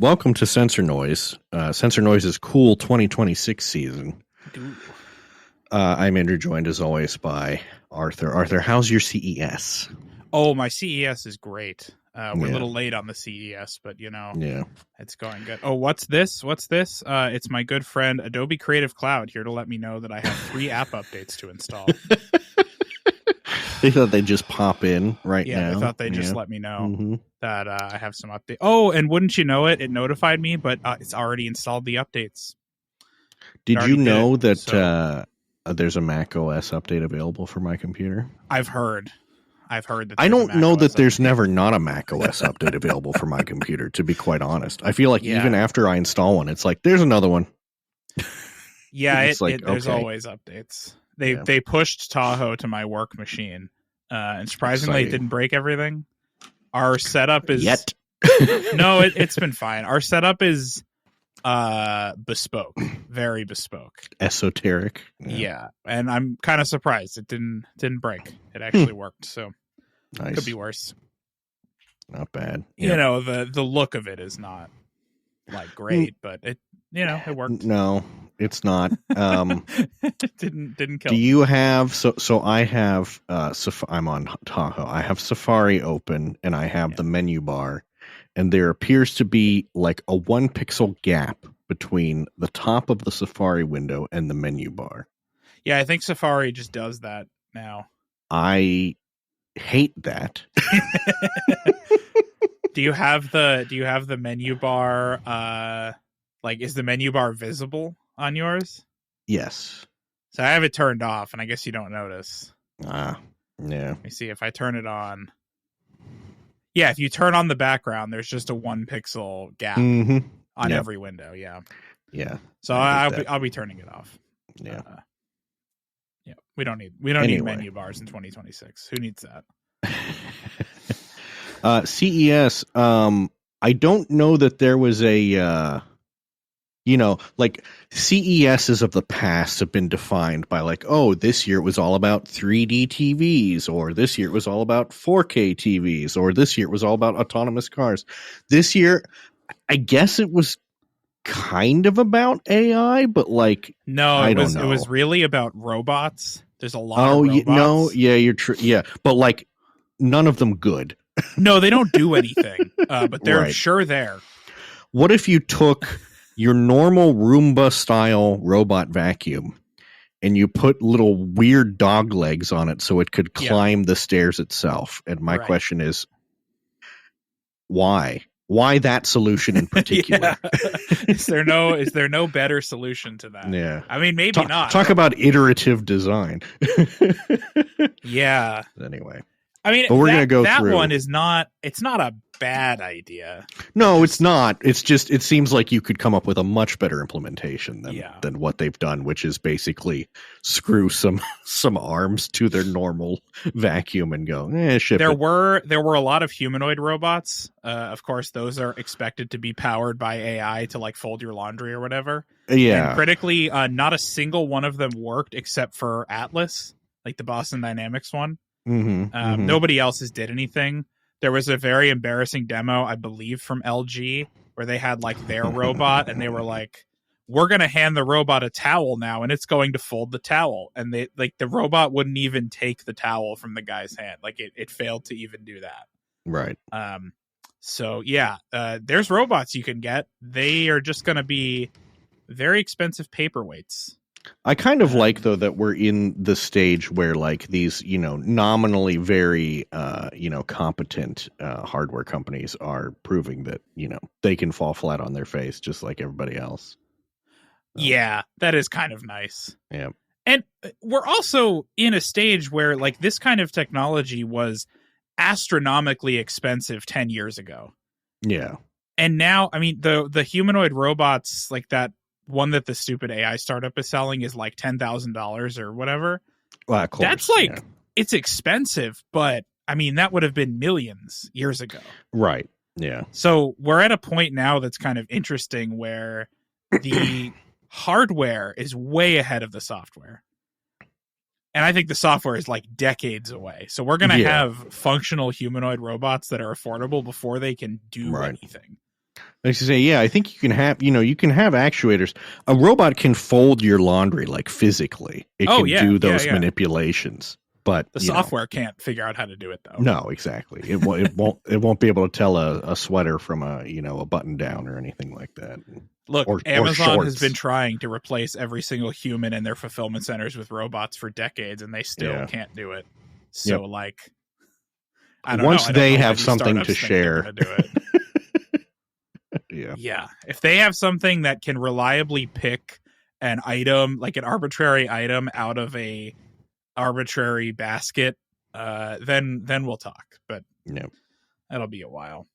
welcome to Sensor Noise. Sensor Noise's cool 2026 season. I'm Andrew, joined as always by Arthur. Arthur, how's your CES? Oh, my CES is great. We're a little late on the CES, but it's going good. Oh, what's this? It's my good friend Adobe Creative Cloud here to let me know that I have 3 app updates to install. They thought they'd just pop in now. Yeah, they thought they'd just let me know that I have some updates. Oh, and wouldn't you know it, it notified me, but it's already installed the updates. Did you know that there's a Mac OS update available for my computer? I've heard that. I don't know that there's never not a Mac OS update available for my computer, to be quite honest. I feel like even after I install one, it's like, there's another one. Yeah, there's always updates. They pushed Tahoe to my work machine, and surprisingly, it didn't break everything. Our setup is no, it's been fine. Our setup is bespoke, very bespoke, esoteric. Yeah, and I'm kind of surprised it didn't break. It actually worked, so nice. Could be worse. Not bad. You know, the look of it is not like great, but it worked. No, it's not. It didn't kill. Do you have so I have I'm on Tahoe. I have Safari open and I have the menu bar, and there appears to be like a 1 pixel gap between the top of the Safari window and the menu bar. Yeah, I think Safari just does that now. I hate that. Do you have the menu bar is the menu bar visible on yours? Yes. So I have it turned off, and I guess you don't notice. Yeah. Let me see if I turn it on. Yeah, if you turn on the background, there's just a 1 pixel gap on every window. Yeah. Yeah. So I'll be turning it off. Yeah. We don't need menu bars in 2026. Who needs that? CES. I don't know that there was a CESs of the past have been defined by this year it was all about 3D TVs, or this year it was all about 4K TVs, or this year it was all about autonomous cars. This year, I guess it was kind of about AI, but no, it was really about robots. There's a lot of robots. You're true. Yeah, but none of them good. No, they don't do anything, but they're sure there. What if you took your normal Roomba style robot vacuum and you put little weird dog legs on it so it could climb the stairs itself? And my question is, why? Why that solution in particular? Is there no better solution to that? Yeah. I mean, maybe not. Talk about iterative design. Yeah. Anyway. I mean, but we're going to go that through. That one is not, it's not a bad idea. No, it's not. It's just, it seems like you could come up with a much better implementation than what they've done, which is basically screw some arms to their normal vacuum and go, ship there it. were a lot of humanoid robots. Of course, those are expected to be powered by AI to fold your laundry or whatever. Yeah. And critically, not a single one of them worked except for Atlas, the Boston Dynamics one. Nobody else's did anything. There was a very embarrassing demo, I believe, from LG where they had their robot, and they were like, "We're going to hand the robot a towel now, and it's going to fold the towel." And they the robot wouldn't even take the towel from the guy's hand. It failed to even do that. Right. So yeah, there's robots you can get. They are just going to be very expensive paperweights. I kind of though, that we're in the stage where these, nominally very, competent hardware companies are proving that, they can fall flat on their face just like everybody else. So. Yeah, that is kind of nice. Yeah. And we're also in a stage where this kind of technology was astronomically expensive 10 years ago. Yeah. And now, I mean, the humanoid robots that one that the stupid AI startup is selling is $10,000 or whatever. Well, of course, that's it's expensive, but I mean, that would have been millions years ago. Right. Yeah. So we're at a point now that's kind of interesting where the hardware is way ahead of the software. And I think the software is decades away. So we're going to have functional humanoid robots that are affordable before they can do anything. I used to say, yeah, I think you can have, you can have actuators. A robot can fold your laundry, like physically. It can do those manipulations, but the software can't figure out how to do it, though. No, exactly. It won't be able to tell a sweater from a button down or anything like that. Look, Amazon has been trying to replace every single human in their fulfillment centers with robots for decades, and they still can't do it. So, I don't know. Once they have something to share. Do it. Yeah. If they have something that can reliably pick an item, like an arbitrary item out of a arbitrary basket, then we'll talk. But that'll be a while.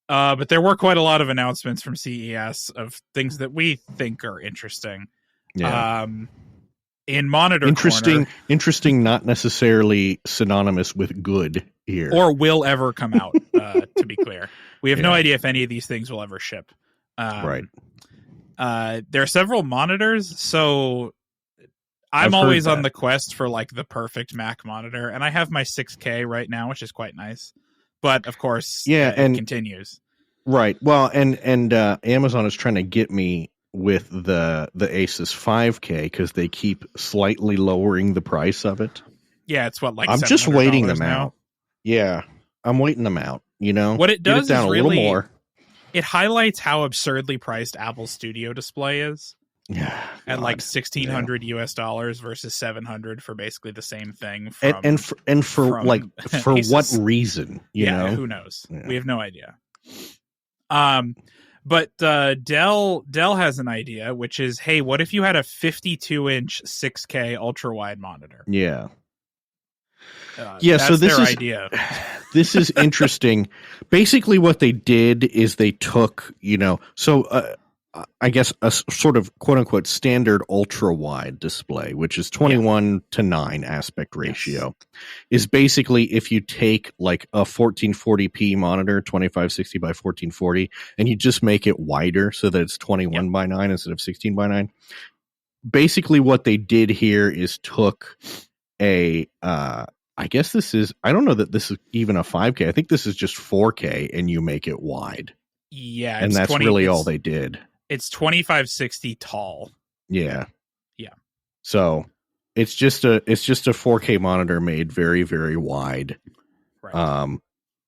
But there were quite a lot of announcements from CES of things that we think are interesting. Yeah. In Monitor Corner, interesting, not necessarily synonymous with good here, or will ever come out. To be clear, we have no idea if any of these things will ever ship. Right. There are several monitors, so I'm always on the quest for like the perfect Mac monitor, and I have my 6K right now, which is quite nice. But of course, it continues. Right. Well, and Amazon is trying to get me with the Asus 5K because they keep slightly lowering the price of it. Yeah, it's what, like I'm just waiting them out. Yeah, I'm waiting them out. What it does is really, a little more. It highlights how absurdly priced Apple's Studio Display is. Yeah, at like $1,600 US versus $700 for basically the same thing. For what reason? You know, who knows? Yeah. We have no idea. But Dell has an idea, which is, hey, what if you had a 52-inch 6K ultra wide monitor? Yeah. So this is idea. This is interesting. Basically, what they did is they took, I guess a sort of quote unquote standard ultra wide display, which is 21:9 aspect ratio, is basically if you take like a 1440p monitor, 2560 by 1440, and you just make it wider so that it's 21:9 instead of 16:9. Basically, what they did here is took I guess I don't know that this is even a 5K. I think this is just 4K, and you make it wide. Yeah, and that's really all they did. It's 2560 tall. Yeah. Yeah. So it's just a 4K monitor made very, very wide. Right.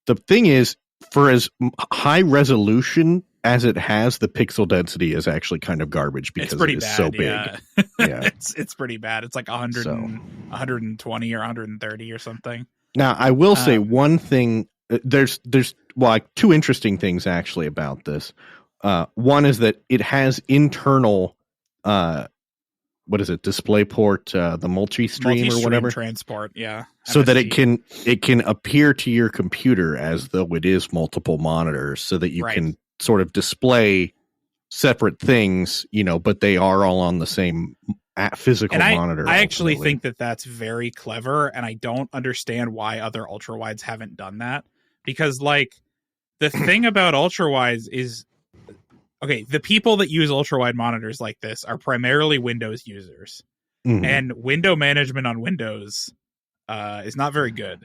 The thing is, for as high resolution as it has, the pixel density is actually kind of garbage because it is so big. Yeah. It's pretty bad. It's like 120 or 130 or something. Now, I will say one thing. There's two interesting things actually about this. One is that it has internal, DisplayPort, the multi-stream or whatever transport, so that it can appear to your computer as though it is multiple monitors, so that you can sort of display separate things, but they are all on the same physical monitor. I actually think that that's very clever, and I don't understand why other ultra wides haven't done that, because like the thing about ultra wides is, okay, the people that use ultra-wide monitors like this are primarily Windows users. Mm-hmm. And window management on Windows is not very good.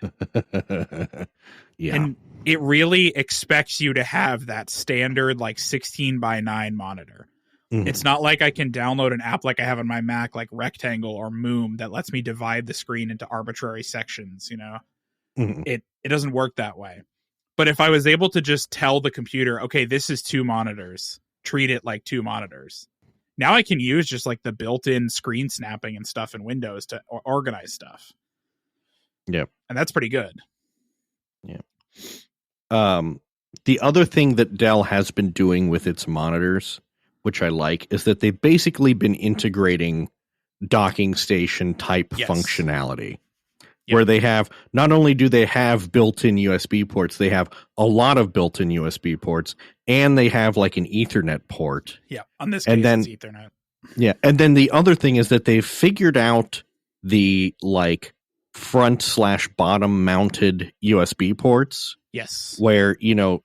Yeah. And it really expects you to have that standard like 16:9 monitor. Mm-hmm. It's not like I can download an app like I have on my Mac, like Rectangle or Moom, that lets me divide the screen into arbitrary sections, Mm-hmm. It doesn't work that way. But if I was able to just tell the computer, okay, this is 2 monitors, treat it like 2 monitors. Now I can use just like the built-in screen snapping and stuff in Windows to organize stuff. Yep. And that's pretty good. Yeah. The other thing that Dell has been doing with its monitors, which I like, is that they've basically been integrating docking station type functionality. Yep. Where they have, not only do they have built-in USB ports, they have a lot of built-in USB ports, and they have like an Ethernet port. Yeah, on this case, it's Ethernet. Yeah, and then the other thing is that they've figured out the like front/bottom mounted USB ports. Yes. Where, in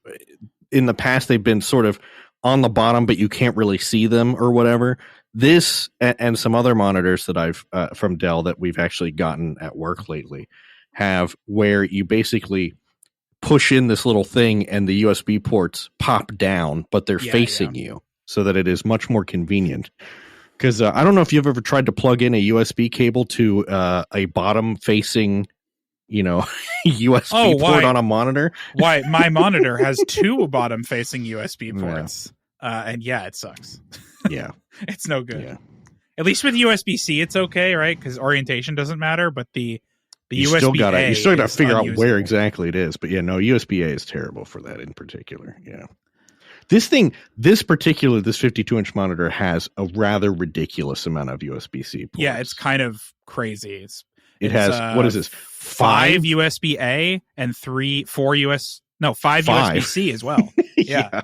the past they've been sort of on the bottom, but you can't really see them or whatever. This and some other monitors that I've from Dell that we've actually gotten at work lately have where you basically push in this little thing and the USB ports pop down, but they're facing you so that it is much more convenient. Because I don't know if you've ever tried to plug in a USB cable to a bottom facing, USB port on a monitor. Why? My monitor has 2 bottom facing USB ports. And it sucks. Yeah. It's no good. Yeah. At least with USB-C, it's okay, right? Because orientation doesn't matter, but the you USB-A you still got to figure unusable. out where exactly it is. But USB-A is terrible for that in particular. Yeah. This 52-inch monitor has a rather ridiculous amount of USB-C ports. Yeah, it's kind of crazy. It has, what is this? 5 USB-A and 4 USB-C as well. Yeah.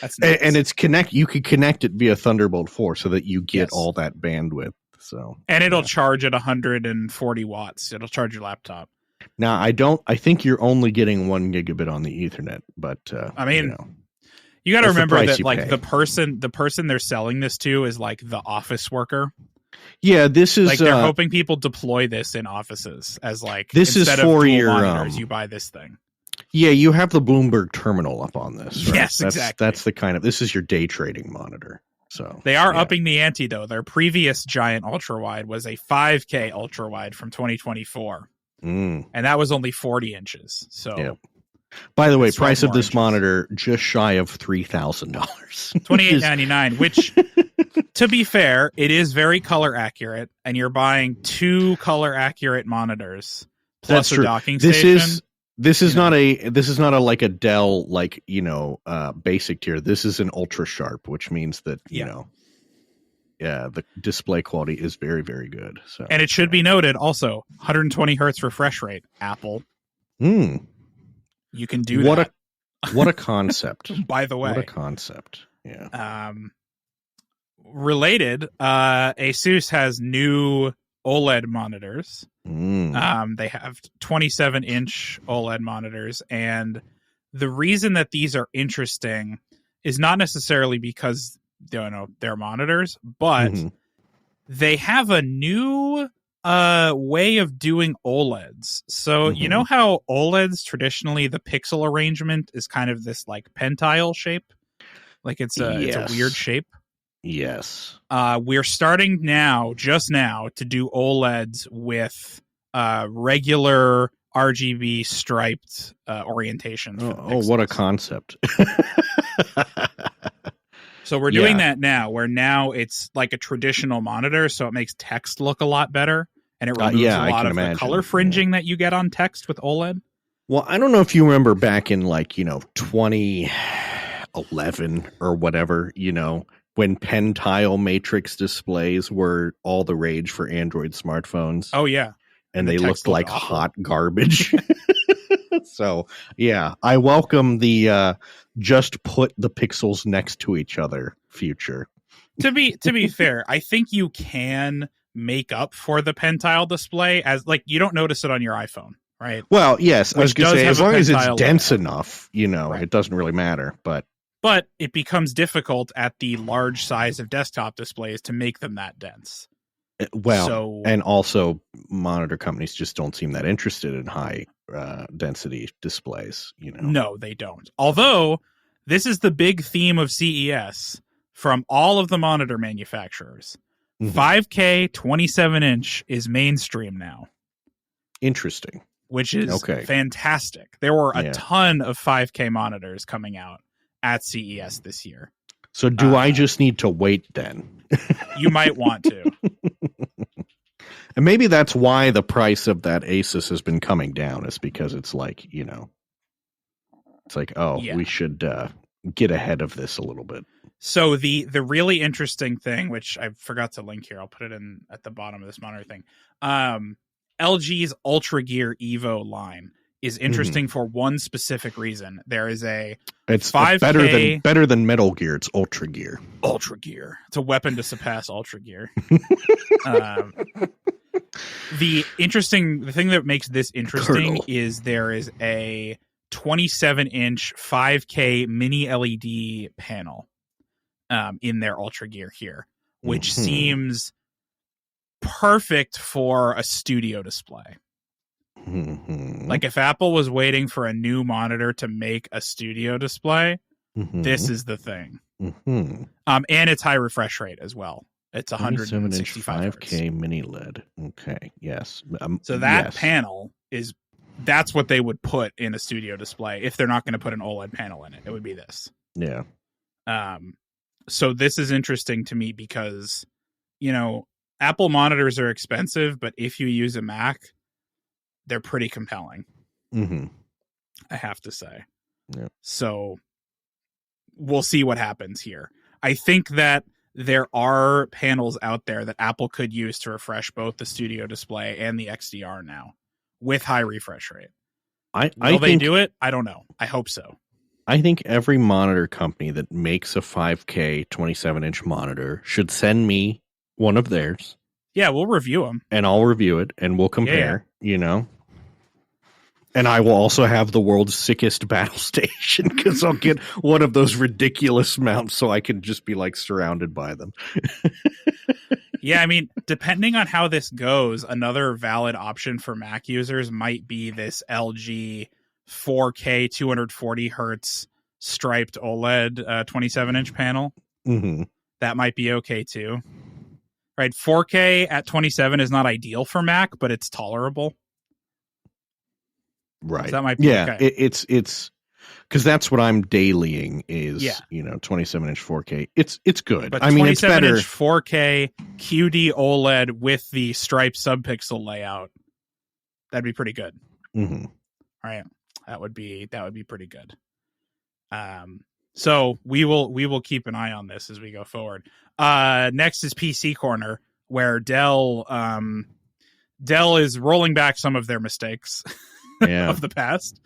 That's nice. And it's you can connect it via Thunderbolt 4 so that you get all that bandwidth. So, and it'll charge at 140 watts. It'll charge your laptop. Now, I think you're only getting 1 gigabit on the Ethernet, but I mean, you got to remember that like the person they're selling this to is like the office worker. Yeah, this is like they're hoping people deploy this in offices as like this is for your monitors, you buy this thing. Yeah, you have the Bloomberg terminal up on this. Right? Yes, exactly. That's the this is your day trading monitor. So they are upping the ante though. Their previous giant ultra wide was a 5K ultra wide from 2024, and that was only 40 inches. So, by the way, price of this monitor just shy of $3,000, $2,899. Which, to be fair, it is very color accurate, and you're buying 2 color accurate monitors plus a docking station. This is not a like a Dell basic tier. This is an ultra sharp, which means that the display quality is very, very good. So, and it should be noted also 120 hertz refresh rate. Apple, you can do that. What a concept! By the way, what a concept! Yeah. Related, Asus has new OLED monitors. They have 27-inch OLED monitors, and the reason that these are interesting is not necessarily because they're monitors, but they have a new way of doing OLEDs. So you know how OLEDs traditionally the pixel arrangement is kind of this like pentile shape, like it's a weird shape. Yes. We're starting just now, to do OLEDs with regular RGB striped orientation. What a concept. So we're doing that now, where now it's like a traditional monitor, so it makes text look a lot better, and it removes a lot of the color fringing that you get on text with OLED. Well, I don't know if you remember back in 2011 or whatever, when pen tile matrix displays were all the rage for Android smartphones. Oh, yeah. And they looked like hot garbage. So, yeah, I welcome the just put the pixels next to each other future. To be fair, I think you can make up for the pen tile display as you don't notice it on your iPhone, right? Well, yes, I was going to say, as long as it's dense enough, right. It doesn't really matter, But it becomes difficult at the large size of desktop displays to make them that dense. Well, and also monitor companies just don't seem that interested in high density displays, No, they don't. Although this is the big theme of CES from all of the monitor manufacturers. 5K 27-inch is mainstream now. Interesting. Which is fantastic. There were a ton of 5K monitors coming out at CES this year. So do I just need to wait then? You might want to. And maybe that's why the price of that Asus has been coming down, is because it's like, it's like, we should get ahead of this a little bit. So the really interesting thing, which I forgot to link here, I'll put it in at the bottom of this monitor thing. LG's Ultra Gear Evo line is interesting for one specific reason. There is it's 5K, better than Metal Gear. It's Ultra Gear. Ultra Gear. It's a weapon to surpass Ultra Gear. The thing that makes this interesting is there is a 27-inch 5K mini LED panel in their Ultra Gear here, which seems perfect for a studio display. Mm-hmm. Like if Apple was waiting for a new monitor to make a studio display, this is the thing. Mm-hmm. And it's high refresh rate as well. It's 27-inch 165 5K mini LED. Okay, yes. So that yes. panel that's what they would put in a studio display if they're not going to put an OLED panel in it. It would be this. Yeah. So this is interesting to me because, Apple monitors are expensive, but if you use a Mac, they're pretty compelling. Mm-hmm. I have to say. Yeah. So we'll see what happens here. I think that there are panels out there that Apple could use to refresh both the studio display and the XDR now with high refresh rate. Will they do it? I don't know. I hope so. I think every monitor company that makes a 5K 27-inch monitor should send me one of theirs. Yeah, we'll review them. And I'll review it and we'll compare, And I will also have the world's sickest battle station because I'll get one of those ridiculous mounts so I can just be like surrounded by them. Yeah, I mean, depending on how this goes, another valid option for Mac users might be this LG 4K 240 hertz striped OLED 27-inch panel. Mm-hmm. That might be okay too. Right, 4K at 27 is not ideal for Mac, but it's tolerable. Right. So that might be okay. It's because that's what I'm dailying is 27-inch 4K. It's good. But I mean, it's better. 27-inch 4K QD OLED with the striped subpixel layout. That'd be pretty good. Mm-hmm. All right, that would be pretty good. So we will keep an eye on this as we go forward. Next is PC Corner, where Dell is rolling back some of their mistakes of the past.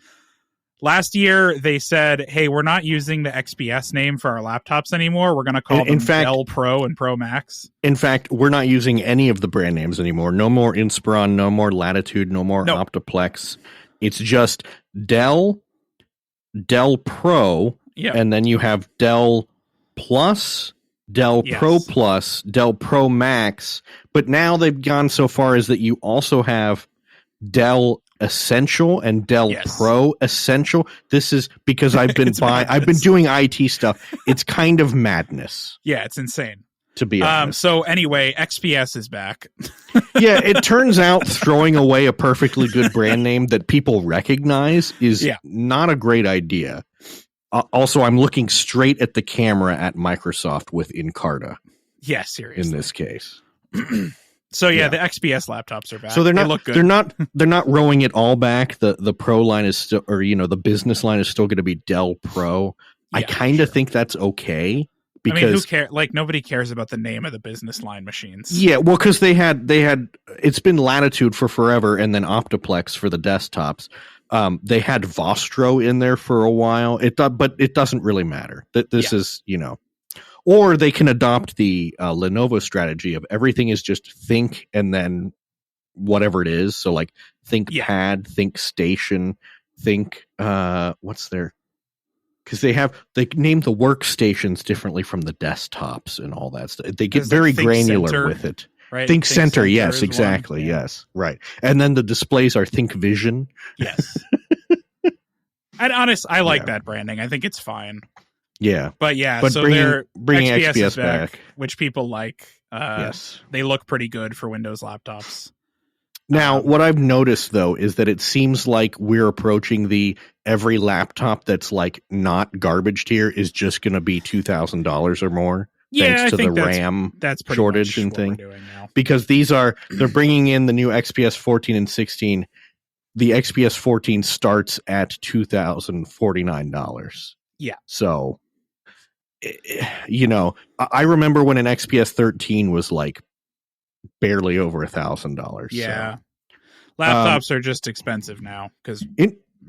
Last year, they said, hey, we're not using the XPS name for our laptops anymore. We're going to call them Dell Pro and Pro Max. In fact, we're not using any of the brand names anymore. No more Inspiron, no more Latitude, no more Optiplex. It's just Dell Pro, and then you have Dell Plus, Dell Pro Plus, Dell Pro Max. But now they've gone so far as that you also have Dell Essential and Dell Pro Essential. This is because I've been I've been doing IT stuff. It's kind of madness. Yeah, it's insane. To be honest. So anyway, XPS is back. Yeah, it turns out throwing away a perfectly good brand name that people recognize is not a great idea. Also, I'm looking straight at the camera at Microsoft with Encarta. Yeah, seriously. In this case. So the XPS laptops are back. So they look good. They're not rowing it all back. The Pro line is still, or the business line is still going to be Dell Pro. I kind of think that's okay because who cares? Like nobody cares about the name of the business line machines. Yeah, well, because they had it's been Latitude for forever, and then Optiplex for the desktops. They had Vostro in there for a while. But it doesn't really matter. This is Or they can adopt the Lenovo strategy of everything is just think and then whatever it is. So like think pad, think station, think what's their, because they name the workstations differently from the desktops and all that stuff. They get very granular Center, with it. Right? Think Center, yes, exactly, yes, right. And then the displays are Think Vision. Yes. And I like that branding. I think it's fine. Yeah, but so bringing XPS back, which people like. They look pretty good for Windows laptops. Now, what I've noticed though is that it seems like we're approaching every laptop that's like not garbage tier is just going to be $2,000 or more, thanks to the RAM shortage and thing. Because they're bringing in the new XPS 14 and 16. The XPS 14 starts at $2,049. Yeah, so. I remember when an XPS 13 was like barely over $1,000. Yeah, so. Laptops are just expensive now because.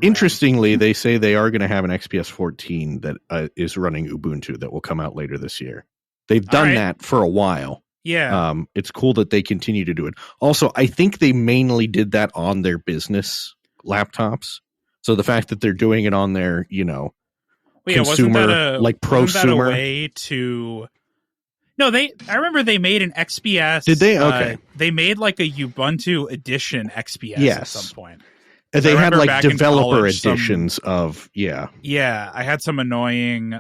Interestingly, they say they are going to have an XPS 14 that is running Ubuntu that will come out later this year. They've done that for a while. Yeah, it's cool that they continue to do it. Also, I think they mainly did that on their business laptops. So the fact that they're doing it on their, consumer, like prosumer. Wasn't that a way to? No, I remember they made an XPS. Did they? Okay. They made like a Ubuntu edition XPS at some point. They had like developer editions of Yeah, I had some annoying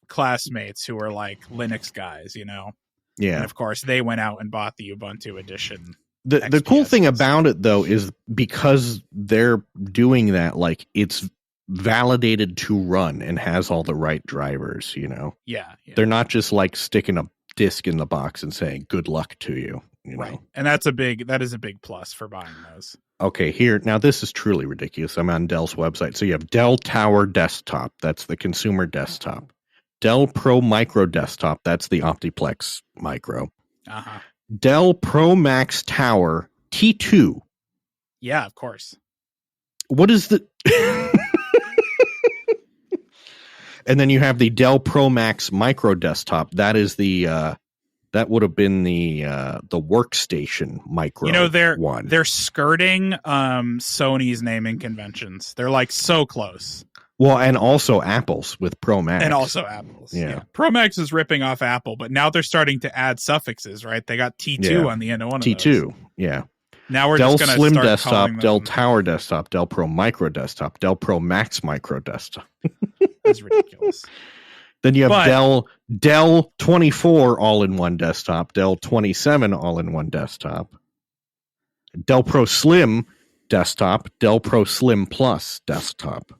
classmates who were like Linux guys, you know. Yeah. And of course they went out and bought the Ubuntu edition. The cool thing about it though is because they're doing that, like it's validated to run and has all the right drivers, you know. Yeah. They're not just like sticking a disk in the box and saying good luck to you, you know? And that is a big plus for buying those. Okay, here now this is truly ridiculous. I'm on Dell's website. So you have Dell Tower Desktop, that's the consumer desktop. Dell Pro Micro Desktop, that's the Optiplex Micro. Dell Pro Max Tower T2. Yeah, of course. What is the And then you have the Dell Pro Max Micro Desktop. That is the that would have been the workstation micro. You know, they're skirting Sony's naming conventions. They're like so close. Well, and also Apple's with Pro Max. And also Apple's. Yeah. Pro Max is ripping off Apple, but now they're starting to add suffixes, right? They got T2 on the end of one of those. T2, yeah. Now we're Dell just going to Slim start Desktop, Dell them. Tower Desktop, Dell Pro Micro Desktop, Dell Pro Max Micro Desktop. That's ridiculous. Then you have Dell 24 all-in-one desktop, Dell 27 all-in-one desktop, Dell Pro Slim Desktop, Dell Pro Slim Plus Desktop.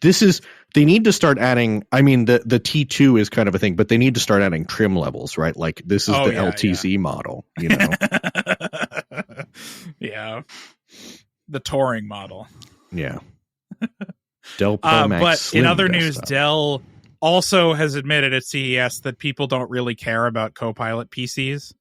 They need to start adding, I mean, the T2 is kind of a thing, but they need to start adding trim levels, right? Like this is the LTZ model, you know? Yeah. The touring model. Yeah. Dell Pro Max but Slim in other desktop. news, Dell also has admitted at CES that people don't really care about Copilot PCs.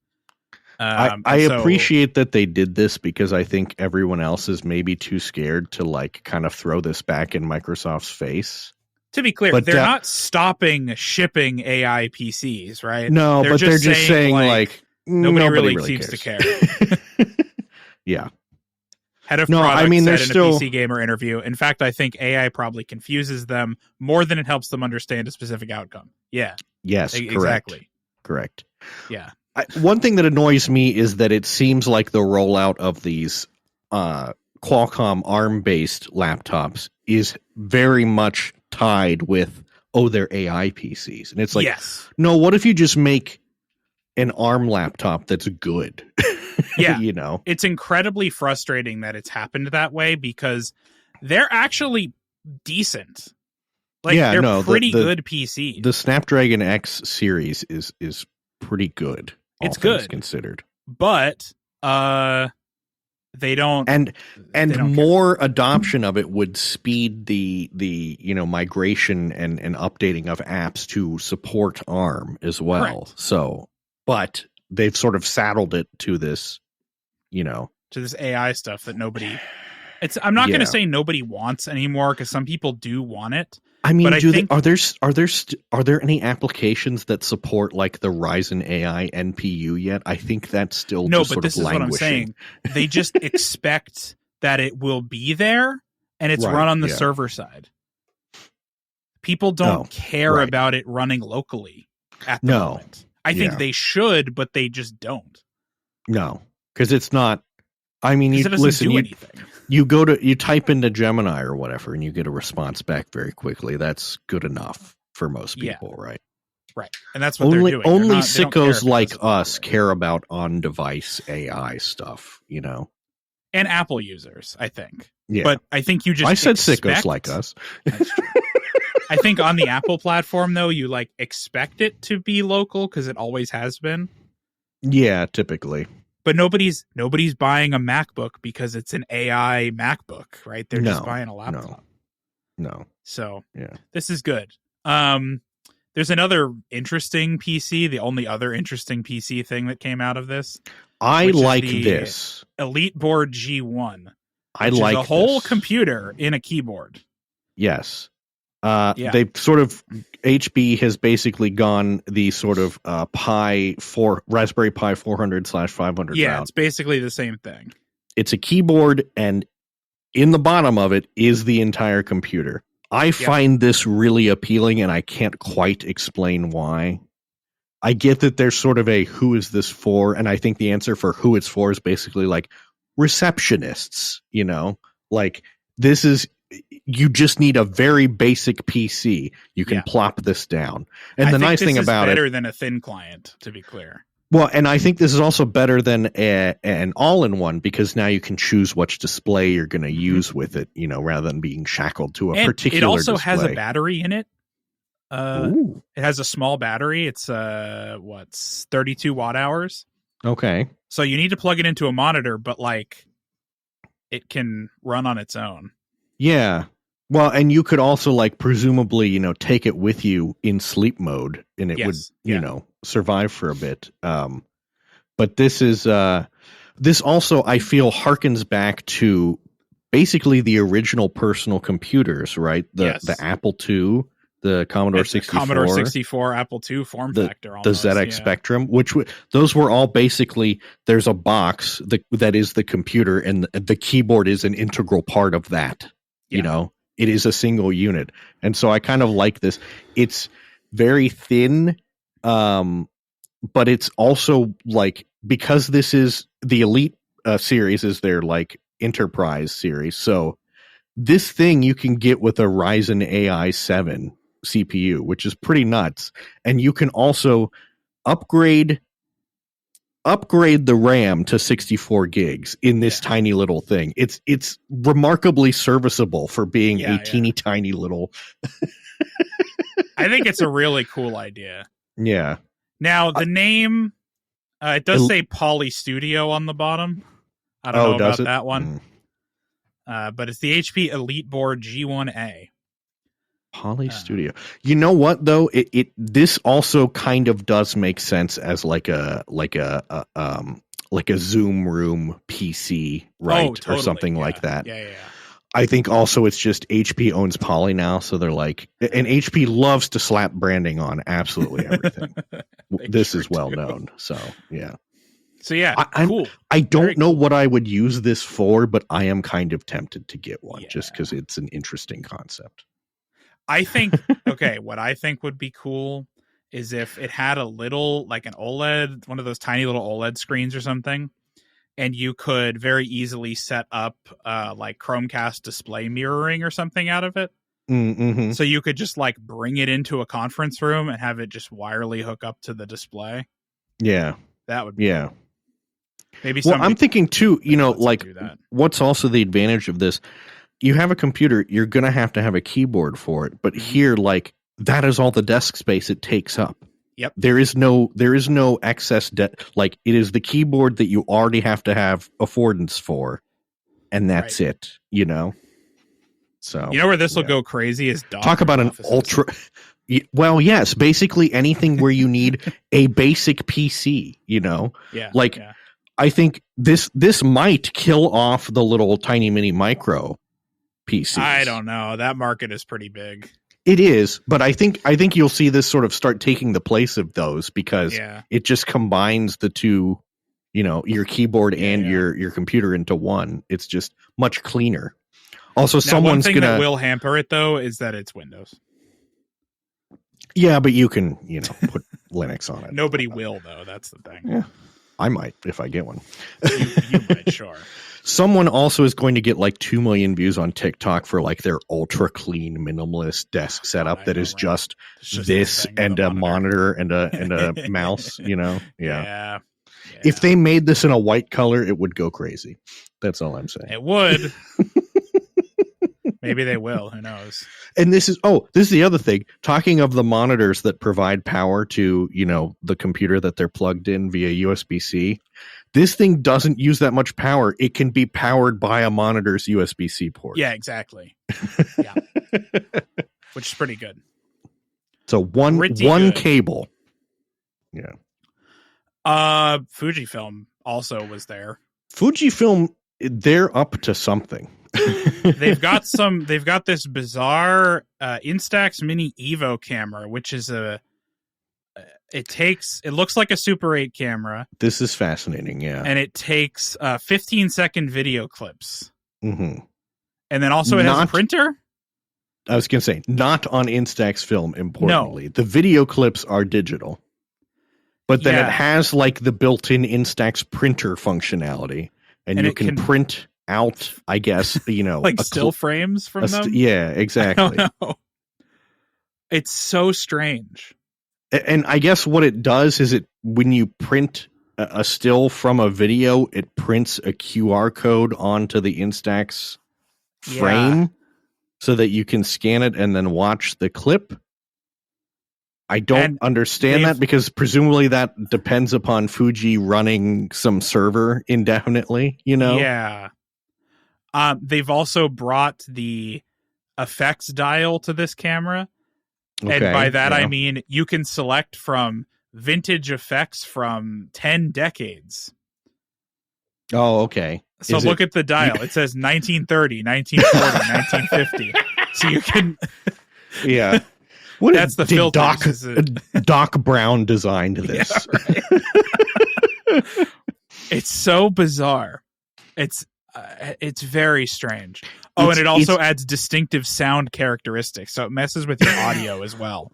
I appreciate that they did this because I think everyone else is maybe too scared to like kind of throw this back in Microsoft's face. To be clear, they're not stopping shipping AI PCs, right? No, they're just saying like nobody really seems to care. Yeah. Head of product said in a PC Gamer interview, in fact, I think AI probably confuses them more than it helps them understand a specific outcome. Yeah. Yes, exactly. Correct. Yeah. One thing that annoys me is that it seems like the rollout of these Qualcomm ARM-based laptops is very much tied with, they're AI PCs. And it's like, no, what if you just make an ARM laptop that's good? Yeah. You know, it's incredibly frustrating that it's happened that way because they're actually decent. Like they're pretty good PCs. The Snapdragon X series is pretty good. It's good considered. But they don't more adoption of it would speed the migration and updating of apps to support ARM as well. Correct. So, but they've sort of saddled it to this, to this AI stuff that nobody. I'm not going to say nobody wants anymore because some people do want it. I mean, are there any applications that support like the Ryzen AI NPU yet? I think that's still no, just but sort this of is what I'm saying. They just expect that it will be there and it's run on the server side. People don't care about it running locally at the moment. I think they should, but they just don't. No, because it's not. I mean, you type into Gemini or whatever, and you get a response back very quickly. That's good enough for most people, right? Right, and that's what they're doing. Only sickos like us care about on-device AI stuff, and Apple users, I think. Yeah, but I think you just. I said sickos like us. That's true. I think on the Apple platform, though, you like expect it to be local because it always has been. Yeah, typically. But nobody's buying a MacBook because it's an AI MacBook, right? They're just buying a laptop. No. So this is good. There's another interesting PC, the only other interesting PC thing that came out of this. I like this. Elite Board G1. I like the whole computer in a keyboard. Yes. They sort of HB has basically gone the sort of Raspberry Pi 400/500 route. It's basically the same thing. It's a keyboard, and in the bottom of it is the entire computer. I find this really appealing, and I can't quite explain why. I get that there's sort of a who is this for, and I think the answer for who it's for is basically like receptionists, Like, this is, you just need a very basic PC. You can plop this down. And the nice thing about it, better than a thin client, to be clear. Well, and I think this is also better than an all-in-one, because now you can choose which display you're going to use with it, you know, rather than being shackled to a particular display. It also has a battery in it. It has a small battery. It's 32 watt hours. Okay. So you need to plug it into a monitor, but like it can run on its own. Yeah. Well, and you could also, like, presumably, you know, take it with you in sleep mode, and it would, you know, survive for a bit. But this is this also, I feel, harkens back to basically the original personal computers, right? The Apple II, the Commodore 64, Commodore 64, Apple II form factor, almost, the ZX Spectrum, which those were all basically, there's a box that is the computer, and the keyboard is an integral part of that. You know, it is a single unit. And so I kind of like this. It's very thin, but it's also like, because this is the Elite series, is their like enterprise series. So this thing you can get with a Ryzen AI 7 CPU, which is pretty nuts. And you can also upgrade the RAM to 64 gigs in this tiny little thing. It's remarkably serviceable for being a teeny tiny little. I think it's a really cool idea. Yeah. Now the name, it does say Poly Studio on the bottom. I don't know about that one. But it's the HP Elite Board G1A. Poly Studio. You know what though? This also kind of does make sense as like a Zoom room PC, right? Totally, or something like that. Yeah. I think also it's just HP owns Poly now, so they're like, and HP loves to slap branding on absolutely everything. This is well known. So yeah. So yeah, cool. I don't know what I would use this for, but I am kind of tempted to get one just because it's an interesting concept. I think, what I think would be cool is if it had a little, like an OLED, one of those tiny little OLED screens or something, and you could very easily set up like Chromecast display mirroring or something out of it. Mm-hmm. So you could just like bring it into a conference room and have it just wirely hook up to the display. Yeah. That would be cool. Maybe. Well, I'm thinking too, you know, like what's also the advantage of this? You have a computer, you're going to have a keyboard for it. But here, like, that is all the desk space it takes up. Yep. There is no excess like, it is the keyboard that you already have to have affordance for. And that's it, you know? So, you know where this will go crazy is talk about an ultra. Well, yes, basically anything where you need a basic PC, you know? Yeah. Like, I think this might kill off the little tiny mini micro PCs. I don't know. That market is pretty big. It is, but I think you'll see this sort of start taking the place of those, because it just combines the two, you know, your keyboard and your computer into one. It's just much cleaner. Also, one thing that will hamper it though is that it's Windows. Yeah, but you can, you know, put Linux on it. Nobody will though. That's the thing. Yeah, I might if I get one. You might, sure. Someone also is going to get like 2 million views on TikTok for like their ultra clean minimalist desk setup that is just this and a monitor and a mouse, you know? Yeah. If they made this in a white color, it would go crazy. That's all I'm saying. It would. Maybe they will. Who knows? And this is the other thing. Talking of the monitors that provide power to, you know, the computer that they're plugged in via USB-C. This thing doesn't use that much power. It can be powered by a monitor's USB-C port. Yeah, exactly. Yeah. Which is pretty good. So one cable. Yeah. Fujifilm also was there. Fujifilm, they're up to something. They've got this bizarre Instax Mini Evo camera, which is it looks like a Super 8 camera. This is fascinating, yeah. And it takes 15-second video clips. Mm-hmm. And then also it has a printer. I was going to say, not on Instax film, importantly. No. The video clips are digital. But then it has like the built-in Instax printer functionality. And you can print out, I guess, like still frames from them. Yeah, exactly. I don't know. It's so strange. And I guess what it does is when you print a still from a video, it prints a QR code onto the Instax frame so that you can scan it and then watch the clip. I don't understand that because presumably that depends upon Fuji running some server indefinitely, Yeah. They've also brought the effects dial to this camera. Okay, and by that, I mean, you can select from vintage effects from 10 decades. Oh, okay. So look at the dial. It says 1930, 1940, 1950. So you can... Yeah. That's the filter. Doc Brown designed this. Yeah, right. It's so bizarre. It's very strange. Oh, and it also adds distinctive sound characteristics, so it messes with your audio as well.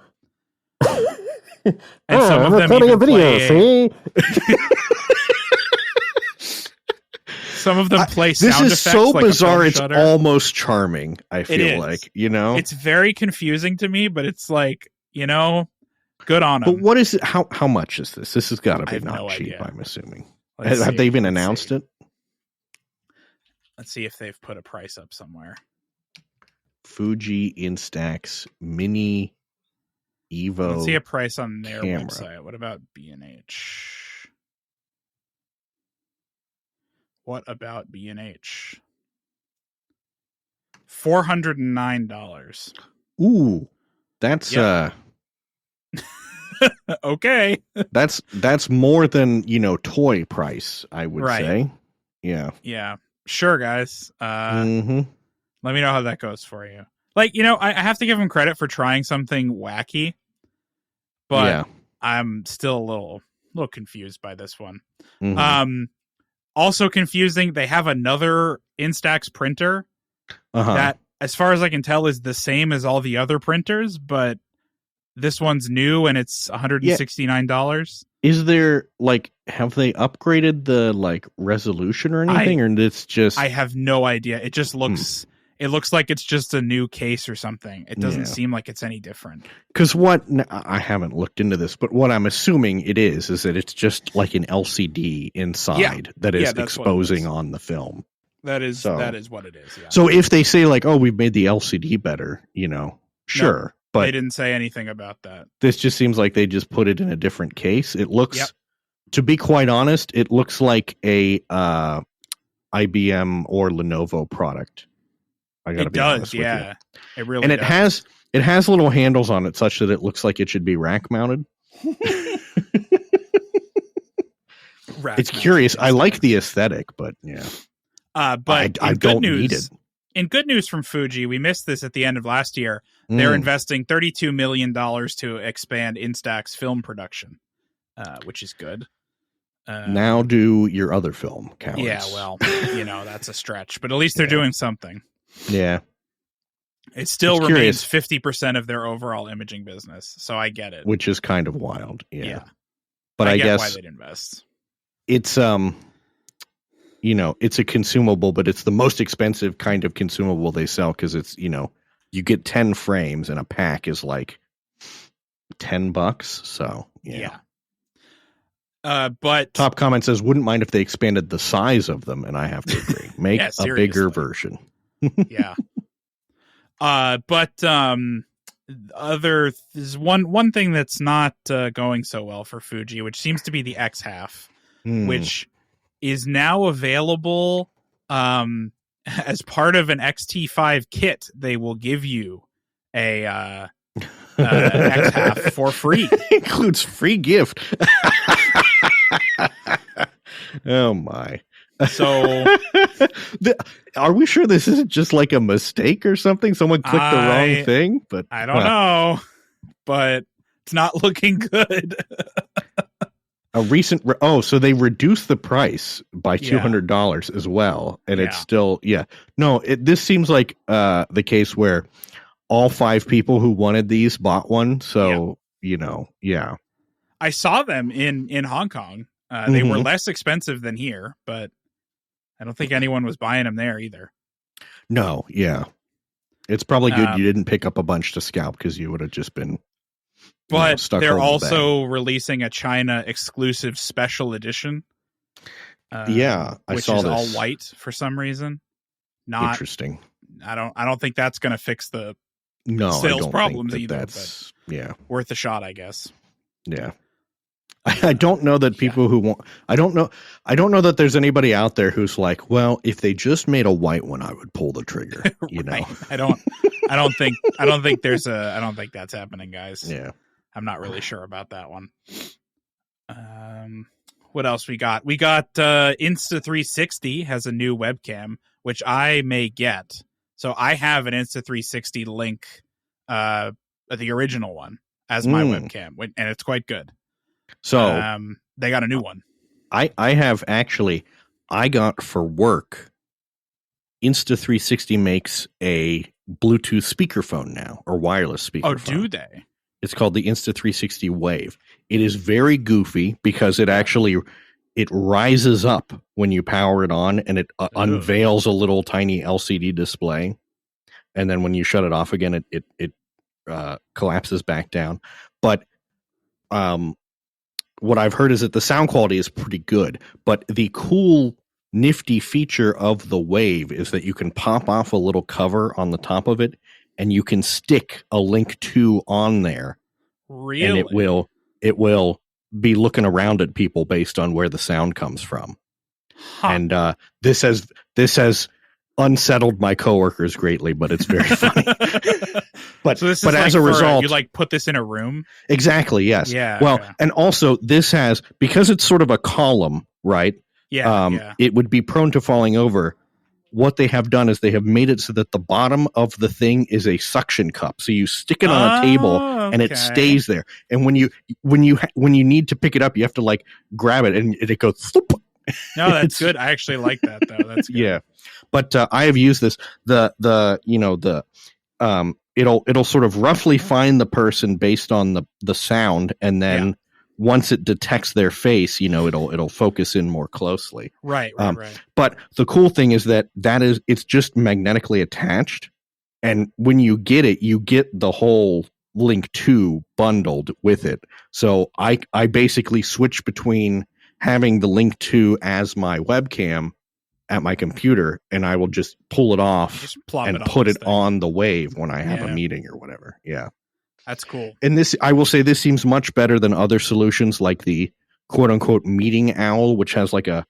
And some of them even play some of them play sound effects. This is so like bizarre, it's almost charming, I feel like, It's very confusing to me, but it's like, good on them. But what is it? How much is this? This has got to be not cheap, I'm assuming. Have they even announced it? Let's see if they've put a price up somewhere. Fuji Instax Mini Evo. Let's see a price on their website. What about B&H? $409. Ooh, that's okay. That's more than toy price, I would say. Yeah. Yeah. Sure, guys. Let me know how that goes for you. Like, I have to give them credit for trying something wacky, but I'm still a little confused by this one. Also confusing, they have another Instax printer that, as far as I can tell, is the same as all the other printers, but this one's new and it's $169. Is there have they upgraded the resolution or anything, or it's just? I have no idea. It just looks. It looks like it's just a new case or something. It doesn't seem like it's any different. Because I haven't looked into this, but what I'm assuming it is that it's just like an LCD inside that is exposing on the film. That is what it is. Yeah. So if they say we've made the LCD better, sure. No, but they didn't say anything about that. This just seems like they just put it in a different case. It looks, to be quite honest, it looks like a IBM or Lenovo product. I gotta be honest with you. It really and does. It has little handles on it such that it looks like it should be rack mounted. It's curious. I like the aesthetic, but but I don't need it. In good news from Fuji, we missed this at the end of last year. They're investing $32 million to expand Instax film production, which is good. Now do your other film, cowards. Yeah, well, that's a stretch, but at least they're doing something. Yeah. It still remains 50% of their overall imaging business, so I get it. Which is kind of wild. Yeah. But I guess why they'd invest. It's it's a consumable, but it's the most expensive kind of consumable they sell because it's, you get 10 frames and a pack is like $10. So, yeah. But top comment says, wouldn't mind if they expanded the size of them. And I have to agree. Make a bigger version. Yeah. But there's one thing that's not going so well for Fuji, which seems to be the X half, which is now available as part of an XT5 kit. They will give you a X half for free. Includes free gift. Oh my. So are we sure this isn't just like a mistake or something? Someone clicked the wrong thing, but I don't know, but it's not looking good. A recent so they reduced the price by $200 as well, and it's still this seems like the case where all 5 people who wanted these bought one. So I saw them in Hong Kong. They were less expensive than here, but I don't think anyone was buying them there either. No, yeah. It's probably good you didn't pick up a bunch to scalp because you would have just been stuck. They're also releasing a China exclusive special edition. I which saw is this. all white for some reason. Not interesting. I don't think that's going to fix the sales I don't problems think either. That's worth a shot, I guess. Yeah. I don't know that people who want. I don't know that there's anybody out there who's like, well, if they just made a white one, I would pull the trigger. You know, I don't think that's happening, guys. Yeah, I'm not really sure about that one. What else we got? We got Insta360 has a new webcam, which I may get. So I have an Insta360 Link, the original one, as my webcam, and it's quite good. So they got a new one. I have actually, I got for work. Insta360 makes a Bluetooth speakerphone now, or wireless speakerphone. Oh, do they? It's called the Insta360 Wave. It is very goofy because it rises up when you power it on, and it unveils a little tiny LCD display. And then when you shut it off again, it collapses back down. But what I've heard is that the sound quality is pretty good. But the cool, nifty feature of the Wave is that you can pop off a little cover on the top of it, and you can stick a Link 2 on there. Really? And it will be looking around at people based on where the sound comes from. Huh. And this has unsettled my coworkers greatly, but it's very funny. but as a result, you like put this in a room? Exactly, yes. Yeah. Well, and also this has, because it's sort of a column, right? Yeah. It would be prone to falling over. What they have done is they have made it so that the bottom of the thing is a suction cup. So you stick it on a table and it stays there. And when you need to pick it up, you have to like grab it and it goes. Whoop. No, that's good. I actually like that though. That's good. Yeah. But I have used this. It'll sort of roughly find the person based on the sound, and then once it detects their face, it'll focus in more closely. Right. But the cool thing is that it's just magnetically attached, and when you get it, you get the whole Link 2 bundled with it. So I basically switch between having the Link 2 as my webcam at my computer, and I will just pull it off and put it on the Wave when I have a meeting or whatever. Yeah. That's cool. And this, I will say, this seems much better than other solutions like the quote unquote meeting owl, which has like a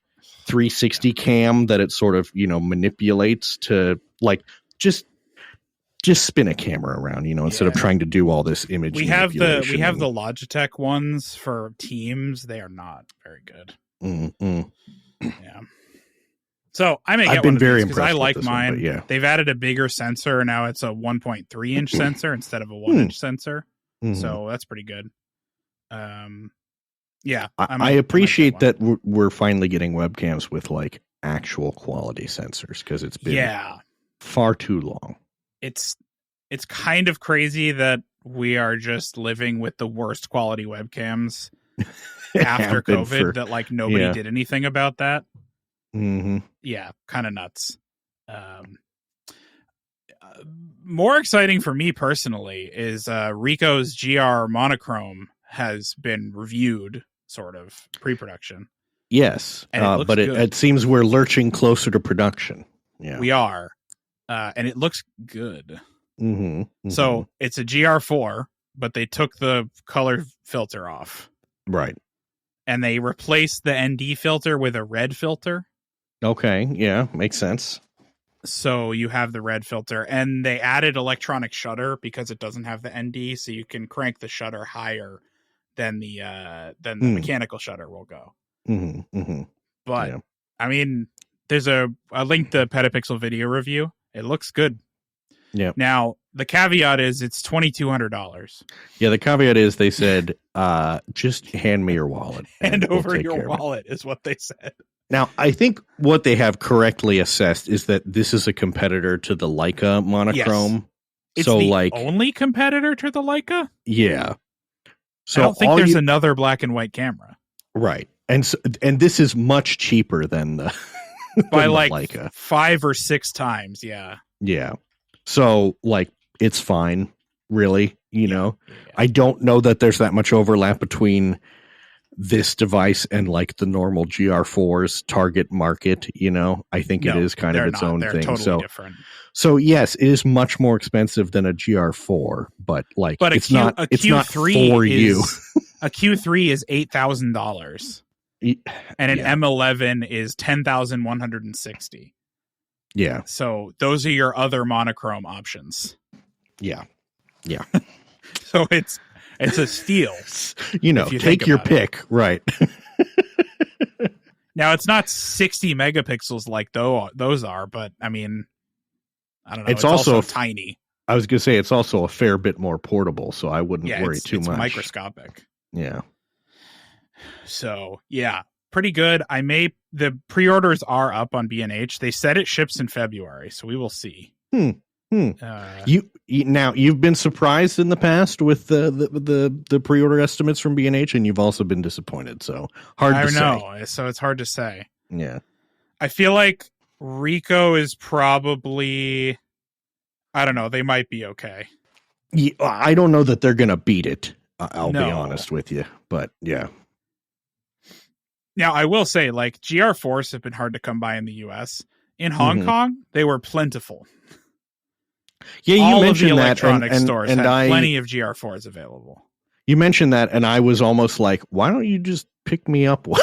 360 cam that it sort of, manipulates to like just spin a camera around, instead of trying to do all this image. We have the Logitech ones for Teams. They are not very good. Yeah. So I may get one of these because I like mine. Yeah. They've added a bigger sensor. Now it's a 1.3 inch sensor instead of a 1 inch sensor. So that's pretty good. Yeah. I appreciate that we're finally getting webcams with like actual quality sensors, because it's been far too long. It's kind of crazy that we are just living with the worst quality webcams after COVID, that like nobody did anything about that. Yeah, kind of nuts. More exciting for me personally is Ricoh's GR Monochrome has been reviewed, sort of pre-production. Yes, and but it seems we're lurching closer to production. Yeah, we are, and it looks good. So it's a GR4, but they took the color filter off, right? And they replaced the ND filter with a red filter. Okay, yeah, makes sense. So you have the red filter, and they added electronic shutter because it doesn't have the ND, so you can crank the shutter higher than the mechanical shutter will go. But I mean, there's a link to Petapixel video review. It looks good. Yeah. Now the caveat is it's $2,200. Yeah, the caveat is they said, just hand me your wallet. Hand over your wallet is what they said. Now, I think what they have correctly assessed is that this is a competitor to the Leica monochrome. Yes. It's the only competitor to the Leica? Yeah. So I don't think there's another black and white camera. Right. And this is much cheaper than the by like Leica. 5 or 6 times. Yeah. Yeah. So like it's fine, really. You know, I don't know that there's that much overlap between this device and like the normal GR4's target market. You know, I think it is kind of its own thing. Totally different. So yes, it is much more expensive than a GR4, but like it's not for you. A Q3 is $8,000. And an M11 is 10,160. Yeah. So those are your other monochrome options. Yeah. Yeah. So it's a steal. You know, take your pick. Right. Now it's not 60 megapixels like those are, but I mean, I don't know. It's also tiny. I was going to say it's also a fair bit more portable, so I wouldn't worry too much. It's microscopic. Yeah. So yeah, pretty good. The pre-orders are up on B&H. They said it ships in February, so we will see. You've been surprised in the past with the pre-order estimates from B&H, and you've also been disappointed. So hard to say. I know. So it's hard to say. Yeah. I feel like Ricoh is probably, I don't know. They might be okay. Yeah, I don't know that they're going to beat it. I'll be honest with you, but yeah. Now I will say, like GR4s have been hard to come by in the U.S. In Hong Kong, they were plentiful. Yeah, you all mentioned of the that, electronic stores had plenty of GR4s available. You mentioned that, and I was almost like, "Why don't you just pick me up one?"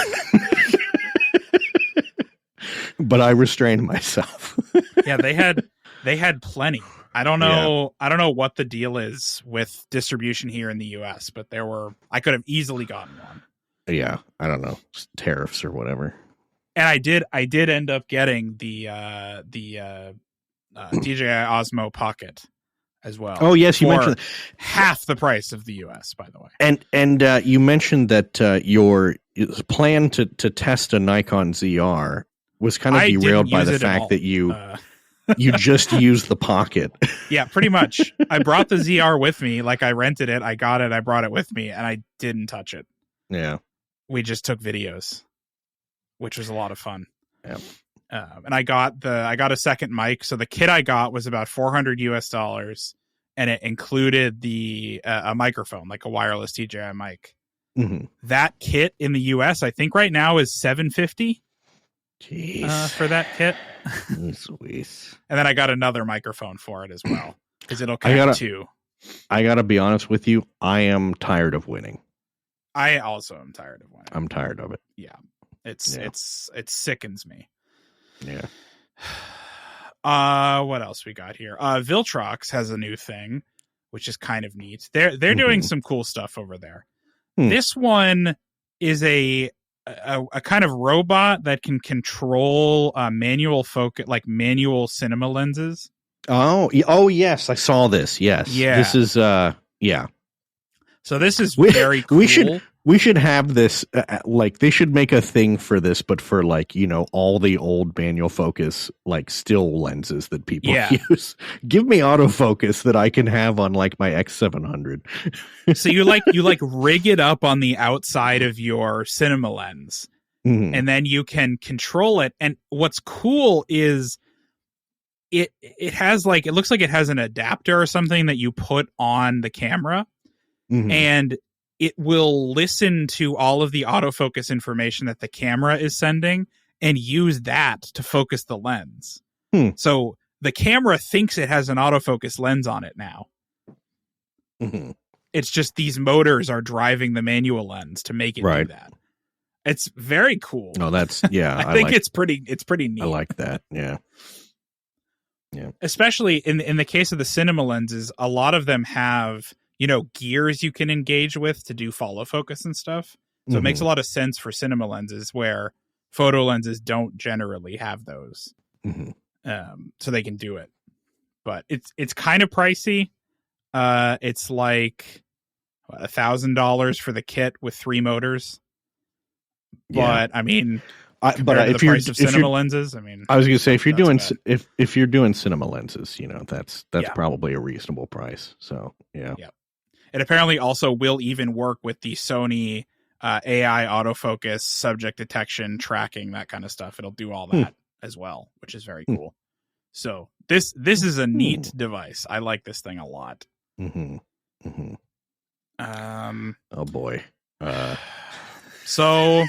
But I restrained myself. Yeah, they had plenty. I don't know. Yeah. I don't know what the deal is with distribution here in the U.S., but I could have easily gotten one. Yeah, I don't know, just tariffs or whatever. And I did end up getting the DJI Osmo Pocket as well. Oh yes, you mentioned half the price of the US, by the way. And you mentioned that your plan to test a Nikon ZR was kind of derailed by the fact that you you just used the Pocket. Yeah, pretty much. I brought the ZR with me, like I rented it, I got it, I brought it with me, and I didn't touch it. Yeah, we just took videos, which was a lot of fun. Yeah. And I got a second mic. So the kit I got was about $400 and it included a microphone, like a wireless DJI mic. Mm-hmm. That kit in the US, I think right now is $750 for that kit. Sweet. And then I got another microphone for it as well, because it'll connect too. I gotta be honest with you. I am tired of winning. I also am tired of winning. I'm tired of it. Yeah. It sickens me. Yeah. What else we got here? Viltrox has a new thing, which is kind of neat. They're doing some cool stuff over there. This one is a kind of robot that can control manual focus, like manual cinema lenses. Oh yes, I saw this. Yes. Yeah. This is yeah. So this is very cool. We should have this, like, they should make a thing for this, but for, like, you know, all the old manual focus, like, still lenses that people use. Give me autofocus that I can have on, like, my X700. So you rig it up on the outside of your cinema lens, and then you can control it. And what's cool is it has, like, it looks like it has an adapter or something that you put on the camera, and it will listen to all of the autofocus information that the camera is sending and use that to focus the lens. So the camera thinks it has an autofocus lens on it now. It's just these motors are driving the manual lens to make it do that. It's very cool. No, that's, yeah. I think it's pretty neat. I like that. Yeah. Yeah. Especially in the case of the cinema lenses, a lot of them have, you know, gears you can engage with to do follow focus and stuff. So it makes a lot of sense for cinema lenses where photo lenses don't generally have those. So they can do it. But it's kind of pricey. It's like $1,000 for the kit with 3 motors. But I mean, but if you're cinema lenses, I mean, I was gonna say if you're doing cinema lenses, you know, that's probably a reasonable price. So yeah. It apparently also will even work with the Sony AI autofocus, subject detection, tracking, that kind of stuff. It'll do all that. as well, which is very cool. So this is a neat device. I like this thing a lot. Oh boy. So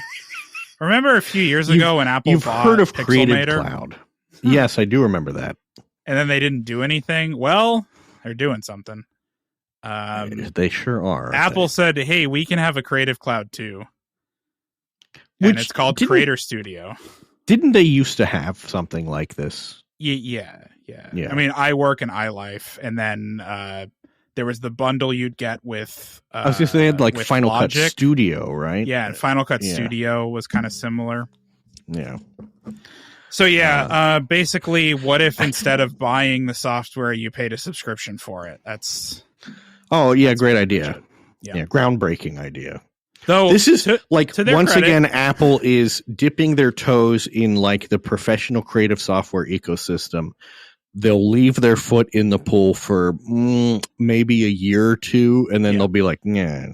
remember a few years ago when Apple you've bought heard of Pixelmator? Creative Cloud? Yes, I do remember that. And then they didn't do anything. Well, they're doing something. They sure are. Apple said, "Hey, we can have a Creative Cloud too," and it's called Creator Studio. Didn't they used to have something like this? Yeah. I mean, iWork and iLife, and then there was the bundle you'd get with. I was just saying, like Final Logic. Cut Studio, right? Yeah, and Final Cut Studio was kind of similar. Yeah. So basically, what if instead of buying the software, you paid a subscription for it? That's great idea. Yeah, groundbreaking idea. Though this is once credit, again, Apple is dipping their toes in like the professional creative software ecosystem. They'll leave their foot in the pool for maybe a year or two, and then they'll be like, "Nah."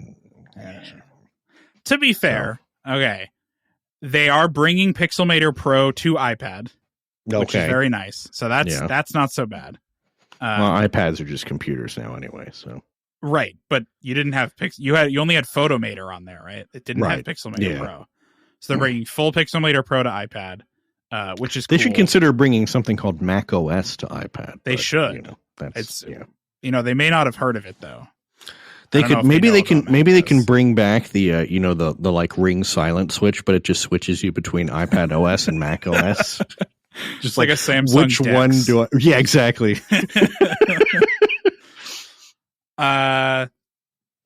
To be fair, okay. They are bringing Pixelmator Pro to iPad, which is very nice. So that's not so bad. iPads are just computers now, anyway. So right, but you didn't have you only had Photomator on there, right? It didn't have Pixelmator Pro. So they're bringing full Pixelmator Pro to iPad, which is they should consider bringing something called Mac OS to iPad. They should. They may not have heard of it though. They could maybe they can bring back the the like ring silent switch, but it just switches you between iPad OS and Mac OS. Just like a Samsung. Which Dex. one do I? Yeah, exactly.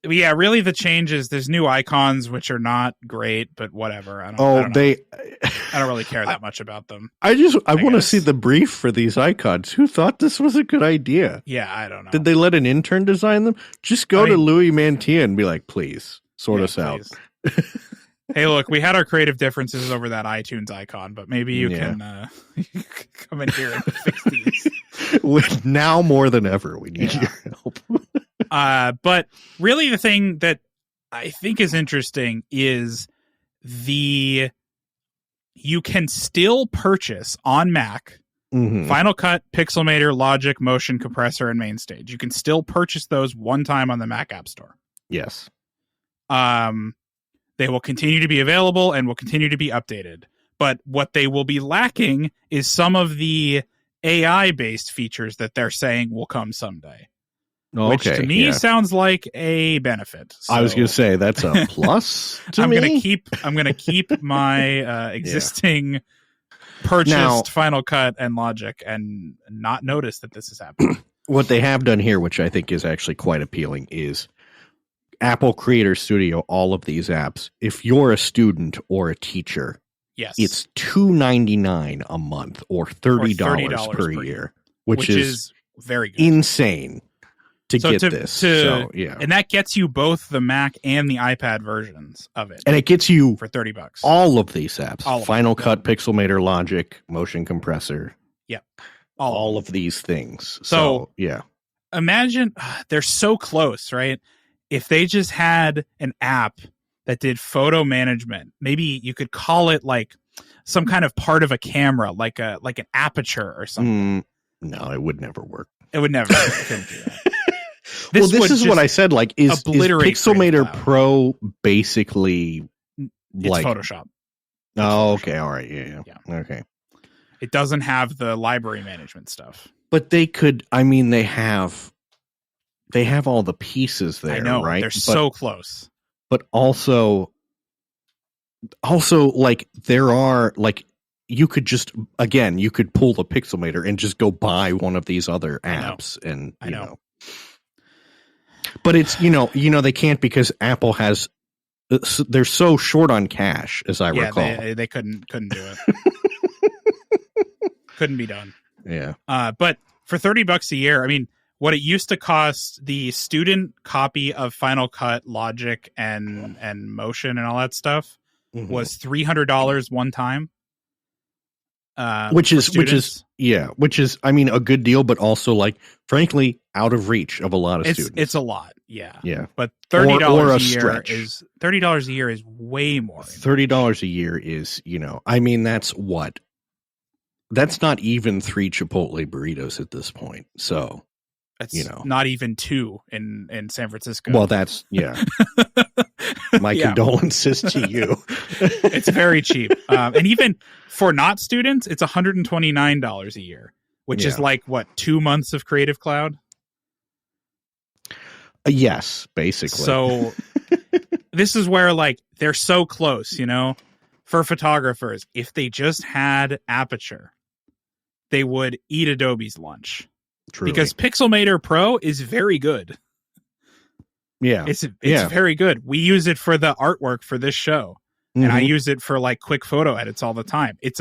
Yeah, really the change is there's new icons which are not great, but whatever. I don't really care that much about them. I want to see the brief for these icons. Who thought this was a good idea? Yeah, I don't know. Did they let an intern design them? Just go to Louis Mantia and be like, please sort us out. Hey, look, we had our creative differences over that iTunes icon, but maybe you can come in here and fix these. Now more than ever, we need your help. But really the thing that I think is interesting is you can still purchase on Mac Final Cut, Pixelmator, Logic, Motion Compressor, and Mainstage. You can still purchase those one time on the Mac App Store. Yes. They will continue to be available and will continue to be updated. But what they will be lacking is some of the AI-based features that they're saying will come someday. Which to me sounds like a benefit. So I was going to say that's a plus. I'm going to keep my existing purchased Final Cut and Logic and not notice that this is happening. What they have done here, which I think is actually quite appealing, is Apple Creator Studio. All of these apps, if you're a student or a teacher, it's $2.99 a month or $30 per year, which is very good. Insane. Get this. And that gets you both the Mac and the iPad versions of it. And it gets you for $30. All of these apps. Final Cut, Pixelmator, Logic, Motion Compressor. Yep. All of these things. So imagine they're so close, right? If they just had an app that did photo management, maybe you could call it like some kind of part of a camera, like an aperture or something. No, it would never work. It would never work. Couldn't do that. This is what I said. Like, is Pixelmator Pro basically like Photoshop? Oh, okay, all right, yeah, okay. It doesn't have the library management stuff, but they could. I mean, they have all the pieces there. I know, right? They're so close. But also, like there are like. You could just you could pull the Pixelmator and just go buy one of these other apps, and you know. But it's they can't because Apple has they're so short on cash, as I recall. They couldn't do it. Couldn't be done. Yeah. But for $30 a year, I mean, what it used to cost the student copy of Final Cut, Logic, and Motion and all that stuff was $300 one time. Which is I mean a good deal, but also like frankly out of reach of a lot of students. It's a lot, yeah. But $30 a year is way more. $30 a year is I mean that's what that's not even 3 Chipotle burritos at this point. So, It's you know, not even 2 in San Francisco. Well, that's my condolences to you. It's very cheap. And even for not students, it's $129 a year, which is like, what, 2 months of Creative Cloud? Yes, basically. So this is where, like, they're so close, you know, for photographers. If they just had Aperture, they would eat Adobe's lunch. Truly. Because Pixelmator Pro is very good. Yeah. It's very good. We use it for the artwork for this show. Mm-hmm. And I use it for like quick photo edits all the time. It's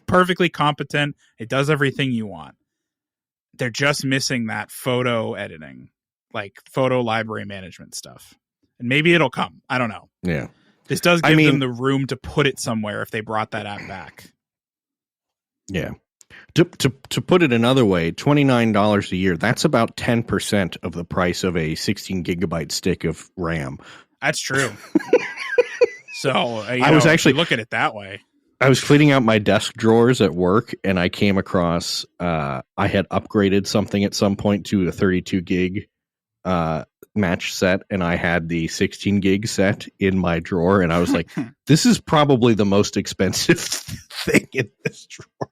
perfectly competent. It does everything you want. They're just missing that photo editing, like photo library management stuff. And maybe it'll come. I don't know. Yeah. This does give them the room to put it somewhere if they brought that app back. Yeah. To put it another way, $29 a year, that's about 10% of the price of a 16 gigabyte stick of RAM. That's true. So I was actually look at it that way. I was cleaning out my desk drawers at work, and I came across I had upgraded something at some point to a 32 gig match set, and I had the 16 gig set in my drawer, and I was like, this is probably the most expensive thing in this drawer.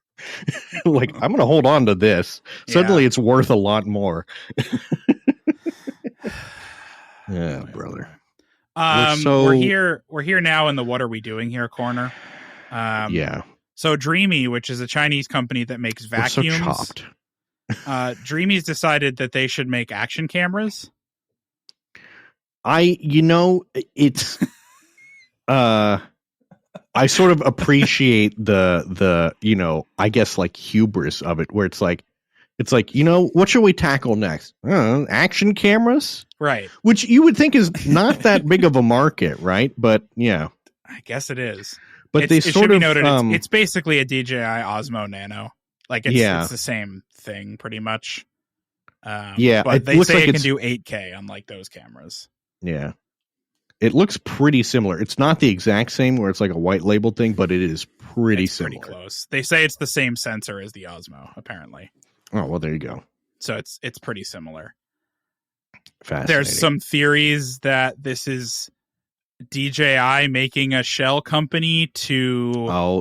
Like, I'm going to hold on to this. Suddenly it's worth a lot more. Yeah, brother. We're here now in the what are we doing here corner. So Dreamy, which is a Chinese company that makes vacuums. So chopped. Dreamy's decided that they should make action cameras. It's I sort of appreciate the I guess like hubris of it, where it's like, what should we tackle next? Action cameras? Right. Which you would think is not that big of a market, right? But yeah. I guess it is. But it should be noted, it's basically a DJI Osmo Nano. Like it's the same thing pretty much. But they say it can do 8K unlike those cameras. Yeah. It looks pretty similar. It's not the exact same where it's like a white label thing, but it is pretty similar. Pretty close. They say it's the same sensor as the Osmo, apparently. Oh, well, there you go. So it's pretty similar. Fascinating. There's some theories that this is DJI making a shell company to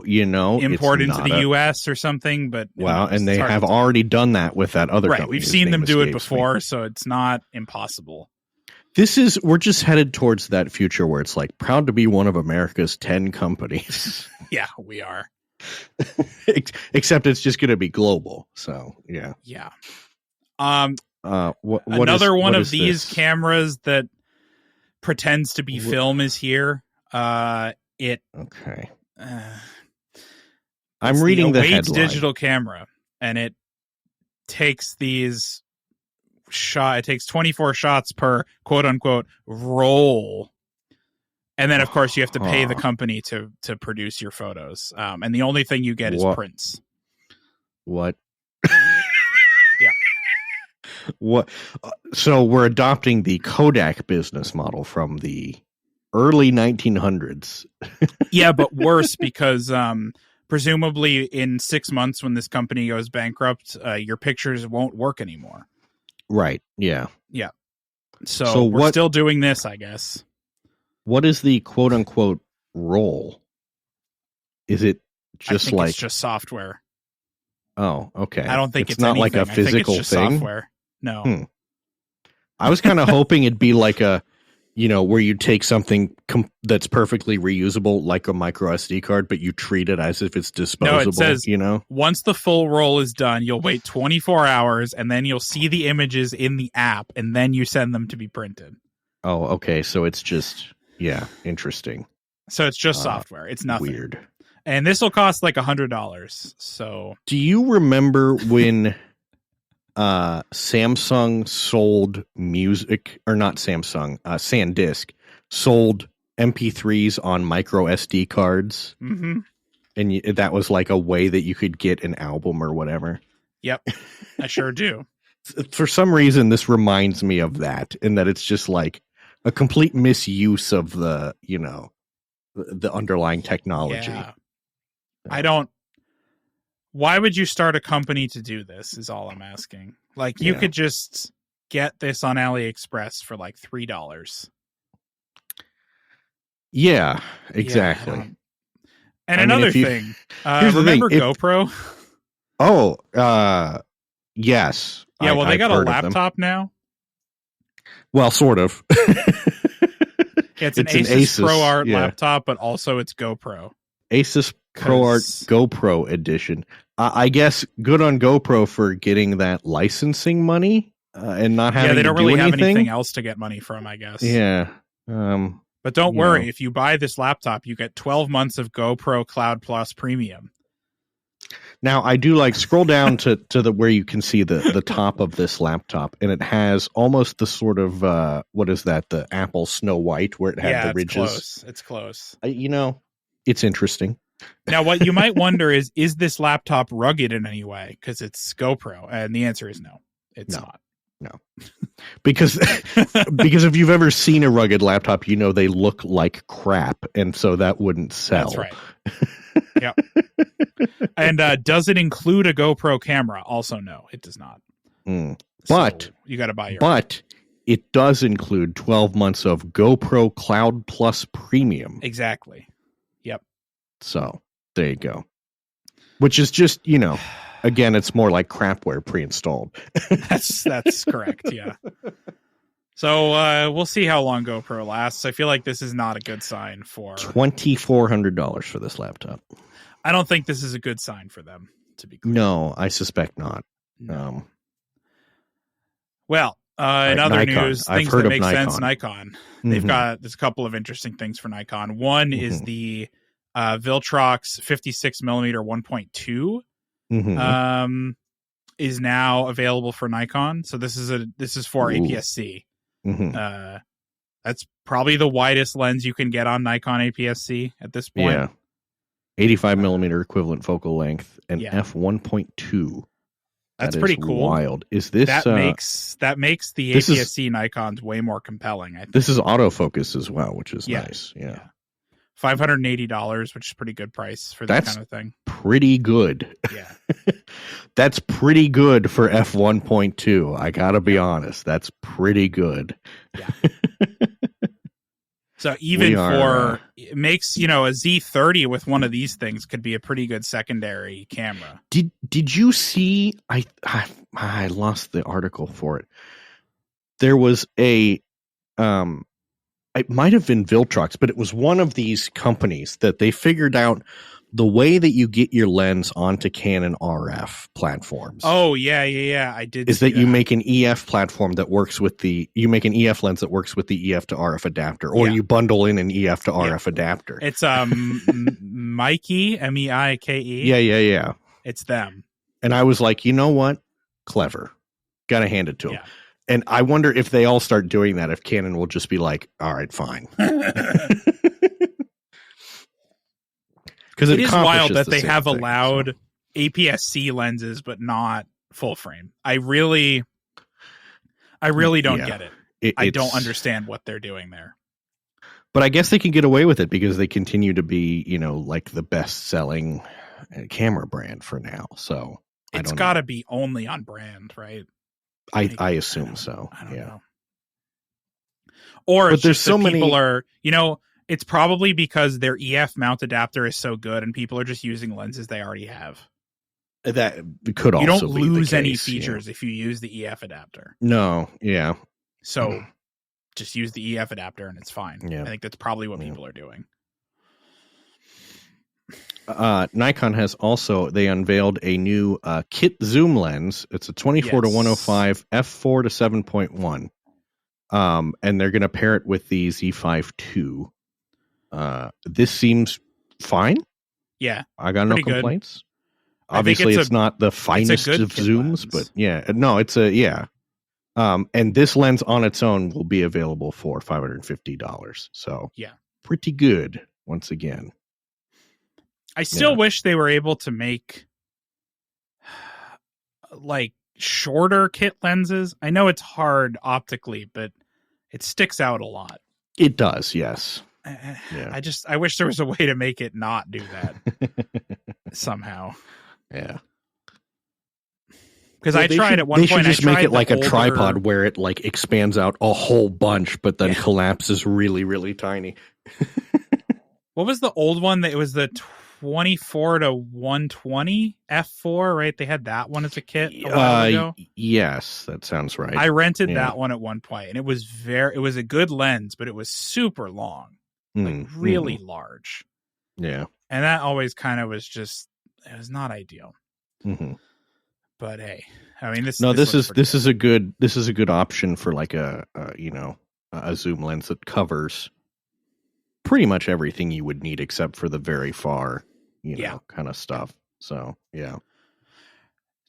import into the US or something, but and they have already done that with that other company. We've seen them do it before, so it's not impossible. We're just headed towards that future where it's like proud to be one of America's 10 companies. Yeah, we are. Except it's just going to be global. So, yeah. Yeah. Another one of these cameras that pretends to be film is here. I'm reading the headline. Digital camera, and it takes it takes 24 shots per quote unquote roll. And then of course you have to pay the company to produce your photos. And the only thing you get is prints. What? Yeah. What? So we're adopting the Kodak business model from the early 1900s. Yeah, but worse because presumably in 6 months when this company goes bankrupt, your pictures won't work anymore. Right. Yeah. Yeah. So we're still doing this, I guess. What is the quote unquote roll? Is it just it's just software? Oh, okay. I don't think it's not anything. like a physical just thing. Software. No. I was kind of hoping it'd be like a, where you take something that's perfectly reusable, like a micro SD card, but you treat it as if it's disposable. No, it says, once the full roll is done, you'll wait 24 hours and then you'll see the images in the app and then you send them to be printed. Oh, okay. So it's just, interesting. So it's just software. It's nothing. Weird. And this will cost like $100. So do you remember when Samsung sold music, or not Samsung, SanDisk sold MP3s on micro SD cards? Mm-hmm. And that was like a way that you could get an album or whatever. Yep, I sure do. For some reason, this reminds me of that, in that it's just like a complete misuse of the, the underlying technology. Yeah. I don't. Why would you start a company to do this is all I'm asking. Like, you could just get this on AliExpress for like $3. Yeah, exactly. Yeah, and another thing, remember GoPro? Oh, yes. Yeah, well, they got a laptop now. Well, sort of. It's an Asus ProArt laptop, but also it's GoPro. Asus ProArt GoPro edition. I guess good on GoPro for getting that licensing money and not having. Yeah, they don't really have anything else to get money from, I guess. Yeah. But don't worry, if you buy this laptop, you get 12 months of GoPro Cloud Plus Premium. Now, I do scroll down to the where you can see the top of this laptop, and it has almost the sort of what is that? The Apple Snow White, where it had the ridges. It's close. It's interesting. Now, what you might wonder is this laptop rugged in any way? Because it's GoPro, and the answer is no. It's not. No, because if you've ever seen a rugged laptop, they look like crap, and so that wouldn't sell. That's right. Yeah. And does it include a GoPro camera? Also, no, it does not. But so you got to buy your. But it does include 12 months of GoPro Cloud Plus Premium. Exactly. Yep. So there you go. Which is just again, it's more like crapware pre-installed. That's correct. Yeah. So we'll see how long GoPro lasts. I feel like this is not a good sign for $2,400 for this laptop. I don't think this is a good sign for them, to be clear. No, I suspect not. No. Well, in other news, things that make sense, Nikon. There's a couple of interesting things for Nikon. One is the Viltrox 56mm 1.2 is now available for Nikon. So this is for APS-C. That's probably the widest lens you can get on Nikon APS-C at this point. Yeah. 85mm equivalent focal length and f1.2. That's pretty cool. Wild. Is this that makes the APS-C Nikons way more compelling, I think. This is autofocus as well, which is nice. Yeah. $580, which is a pretty good price for that kind of thing. Pretty good. Yeah. That's pretty good for f1.2. I gotta be honest. That's pretty good. Yeah. So even it makes, a Z30 with one of these things could be a pretty good secondary camera. Did you see, I lost the article for it. There was it might have been Viltrox, but it was one of these companies that they figured out the way that you get your lens onto Canon RF platforms. Oh, yeah. I did. Is that you make an EF platform that works with you make an EF lens that works with the EF to RF adapter, or you bundle in an EF to RF adapter. It's Mikey, Meike. Yeah. It's them. And I was like, you know what? Clever. Got to hand it to them. Yeah. And I wonder if they all start doing that, if Canon will just be like, all right, fine. Because it is wild that they have allowed APS-C lenses, but not full frame. I really don't get it. I don't understand what they're doing there. But I guess they can get away with it because they continue to be, like the best selling camera brand for now. So it's got to be only on brand, right? I assume so. I don't know. Or but there's so many people are, it's probably because their EF mount adapter is so good and people are just using lenses they already have. That could also be the case. You don't lose any features if you use the EF adapter. No, yeah. So just use the EF adapter and it's fine. Yeah. I think that's probably what people are doing. Nikon has they unveiled a new kit zoom lens. It's a 24 to 105 f4 to 7.1. And they're going to pair it with the Z5 II. This seems fine. Yeah. I got no complaints. Good. Obviously, it's not the finest of zooms, but and this lens on its own will be available for $550. So pretty good once again. I still wish they were able to make shorter kit lenses. I know it's hard optically, but it sticks out a lot. It does, yes. I wish there was a way to make it not do that somehow. Yeah. Because I tried at one point. They should just make it like a older tripod where it like expands out a whole bunch, but then collapses really, really tiny. What was the old one? It was the 24 to 120 f4, right? They had that one as a kit a while ago. Yes, that sounds right. I rented that one at one point, and it was a good lens, but it was super long, like really large. Yeah, and that always kind of was just, it was not ideal. Mm-hmm. But hey, I mean, this is a good option for like a zoom lens that covers pretty much everything you would need except for the very far, kind of stuff. So yeah.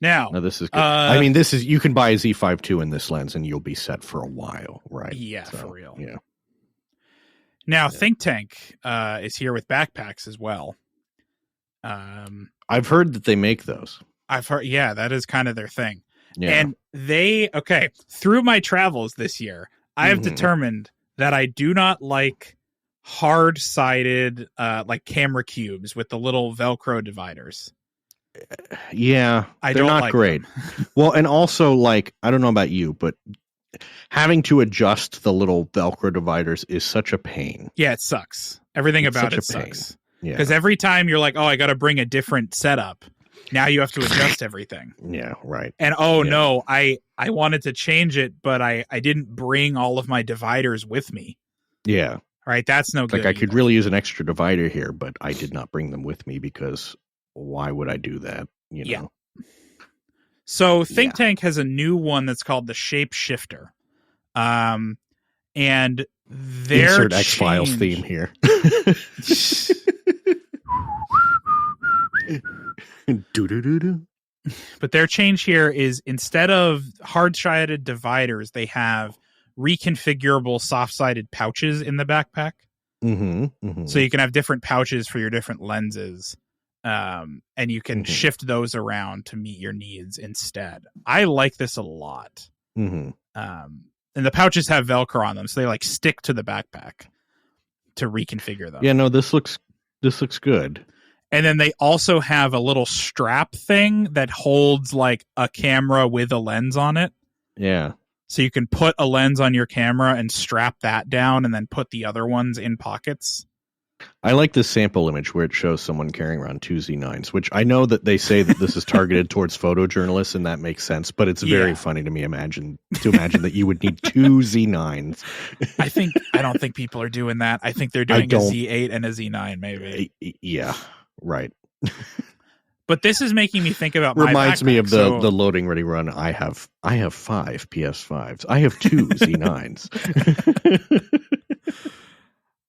Now this is good. I mean, you can buy a Z5 II in this lens and you'll be set for a while, right? Yeah, so, for real. Yeah. Now Think Tank is here with backpacks as well. I've heard that they make those. I've heard, that is kind of their thing. Yeah. And through my travels this year, I have determined that I do not like hard-sided like camera cubes with the little Velcro dividers. Yeah, they're not great. Well, and also, like, I don't know about you, but having to adjust the little Velcro dividers is such a pain. Yeah, it sucks. Everything about it sucks. Because every time you're like, oh, I got to bring a different setup. Now you have to adjust everything. Yeah, right. And no, I wanted to change it, but I didn't bring all of my dividers with me. Yeah. Right, that's no good. Like, I could really use an extra divider here, but I did not bring them with me because why would I do that? You know? So Think Tank has a new one that's called the Shapeshifter. And their insert X-Files theme here. But their change here is, instead of hard-sided dividers, they have reconfigurable soft-sided pouches in the backpack. So you can have different pouches for your different lenses. And you can shift those around to meet your needs instead. I like this a lot. And the pouches have Velcro on them, so they like stick to the backpack to reconfigure them. Yeah, no, this looks good. And then they also have a little strap thing that holds like a camera with a lens on it. Yeah. So you can put a lens on your camera and strap that down and then put the other ones in pockets. I like this sample image where it shows someone carrying around two Z9s, which I know that they say that this is targeted towards photojournalists, and that makes sense. But it's very funny to me imagine that you would need two Z9s. I don't think people are doing that. I think they're doing a Z8 and a Z9, maybe. Yeah, right. But this is making me think about my reminds backpack, me of the loading ready run. I have 5 PS5s. I have 2 Z9s.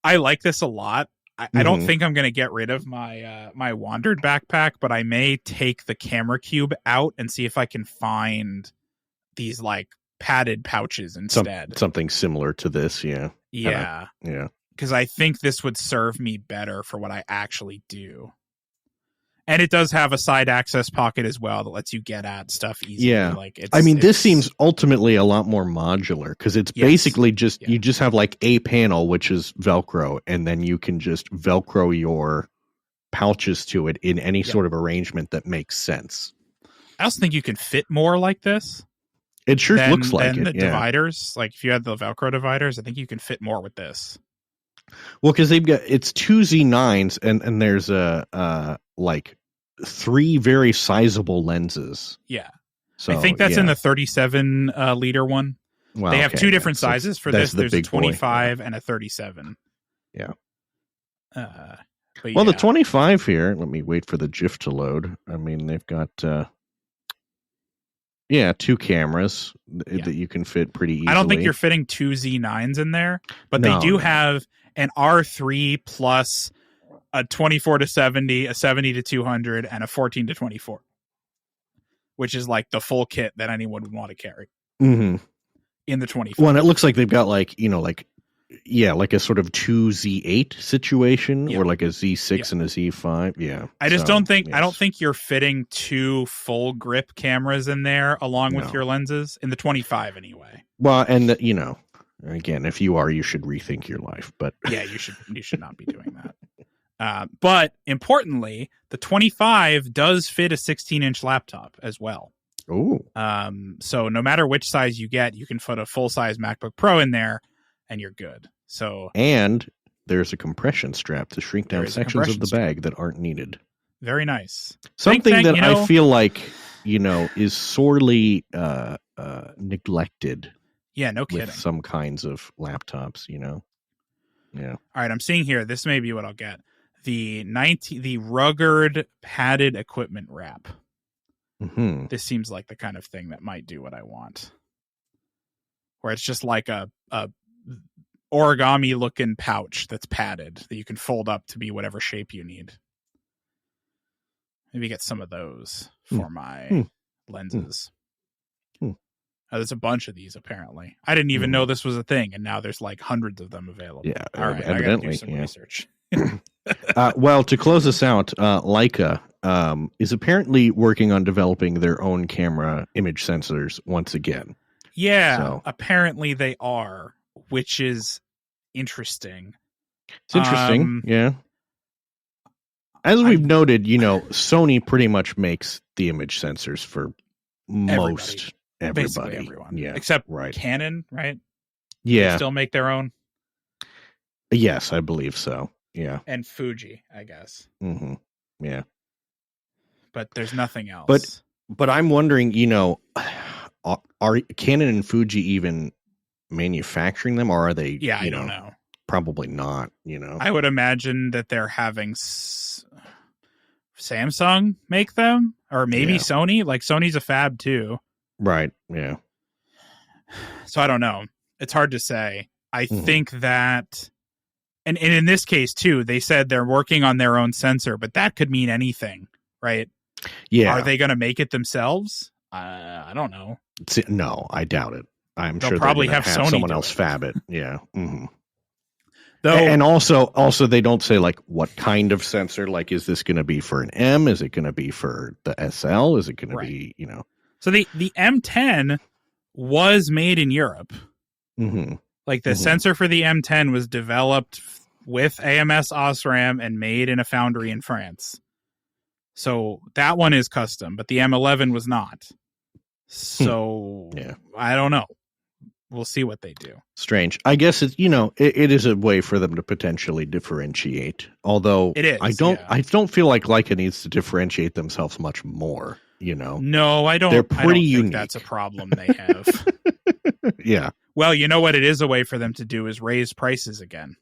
I like this a lot. I don't think I'm going to get rid of my my Wandered backpack, but I may take the camera cube out and see if I can find these like padded pouches instead. Something similar to this, yeah. Yeah. Yeah. Because I think this would serve me better for what I actually do. And it does have a side access pocket as well that lets you get at stuff easily. Yeah. Like this seems ultimately a lot more modular because it's basically just, you just have like a panel, which is Velcro, and then you can just Velcro your pouches to it in any sort of arrangement that makes sense. I also think you can fit more like this. It sure looks like it. The dividers, like if you had the Velcro dividers, I think you can fit more with this. Well, because it's 2 Z9s and there's like 3 very sizable lenses. Yeah. So I think that's in the 37 liter one. Well, they have 2 different sizes for this. There's a 25 and a 37. Yeah. The 25 here, let me wait for the GIF to load. I mean, they've got 2 cameras that you can fit pretty easily. I don't think you're fitting 2 Z9s in there, but they do have an R3 plus a 24 to 70, a 70 to 200, and a 14 to 24, which is like the full kit that anyone would want to carry in the 24. Well, and it looks like they've got like a sort of 2 Z8 situation or like a Z6 and a Z5. Yeah. I just don't think you're fitting 2 full grip cameras in there along with your lenses in the 25 anyway. Well, and again, if you are, you should rethink your life, but yeah, you should not be doing that. But importantly, the 25 does fit a 16-inch laptop as well. Oh. So no matter which size you get, you can put a full-size MacBook Pro in there, and you're good. So and there's a compression strap to shrink down sections of the bag that aren't needed. Very nice. Something that I feel like, is sorely neglected. Yeah, no kidding. With some kinds of laptops, Yeah. All right, I'm seeing here. This may be what I'll get. The rugged padded equipment wrap. Mm-hmm. This seems like the kind of thing that might do what I want. Where it's just like a origami looking pouch that's padded that you can fold up to be whatever shape you need. Maybe get some of those for my lenses. Oh, there's a bunch of these, apparently. I didn't even know this was a thing, and now there's like hundreds of them available. Yeah, all right, evidently. I gotta do some research. Well, to close us out, Leica is apparently working on developing their own camera image sensors once again. Yeah, apparently they are, which is interesting. It's interesting, yeah. As we've noted, Sony pretty much makes the image sensors for most everybody. Basically everyone. Yeah, except Canon, right? Yeah. They still make their own? Yes, I believe so. Yeah. And Fuji, I guess. Mm-hmm. Yeah. But there's nothing else. But I'm wondering, are Canon and Fuji even manufacturing them, or are they? Yeah, I don't know. Probably not. I would imagine that they're having Samsung make them, or maybe Sony. Like Sony's a fab too. Right. Yeah. So I don't know. It's hard to say. I think that, and in this case too, they said they're working on their own sensor, but that could mean anything, right? Yeah. Are they going to make it themselves? I don't know. No, I doubt it. I'm They'll sure probably have Sony someone else fab it. Yeah. Mm-hmm. Though, and also they don't say like what kind of sensor. Like, is this going to be for an M? Is it going to be for the SL? Is it going to be So the M10 was made in Europe. Mm-hmm. Like the sensor for the M10 was developed with AMS OSRAM and made in a foundry in France. So that one is custom, but the M11 was not. So I don't know. We'll see what they do. Strange. I guess it is a way for them to potentially differentiate. Although it is, I don't feel like Leica needs to differentiate themselves much more. No, I don't. They're pretty unique. Think that's a problem they have. Yeah. Well, you know what? It is a way for them to do is raise prices again.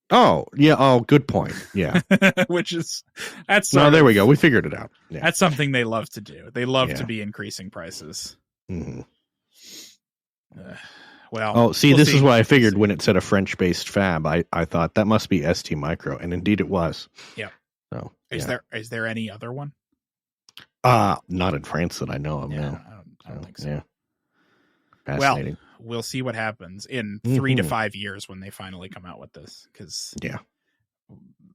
Oh yeah. Oh, good point. Yeah. There we go. We figured it out. Yeah. That's something they love to do. They love to be increasing prices. Mm-hmm. This is what I figured when it said a French-based fab. I thought that must be ST Micro, and indeed it was. Yeah. So is there any other one? Not in France that I know of. No, I don't think so. Yeah. Fascinating. Well, we'll see what happens in 3 to 5 years when they finally come out with this. Because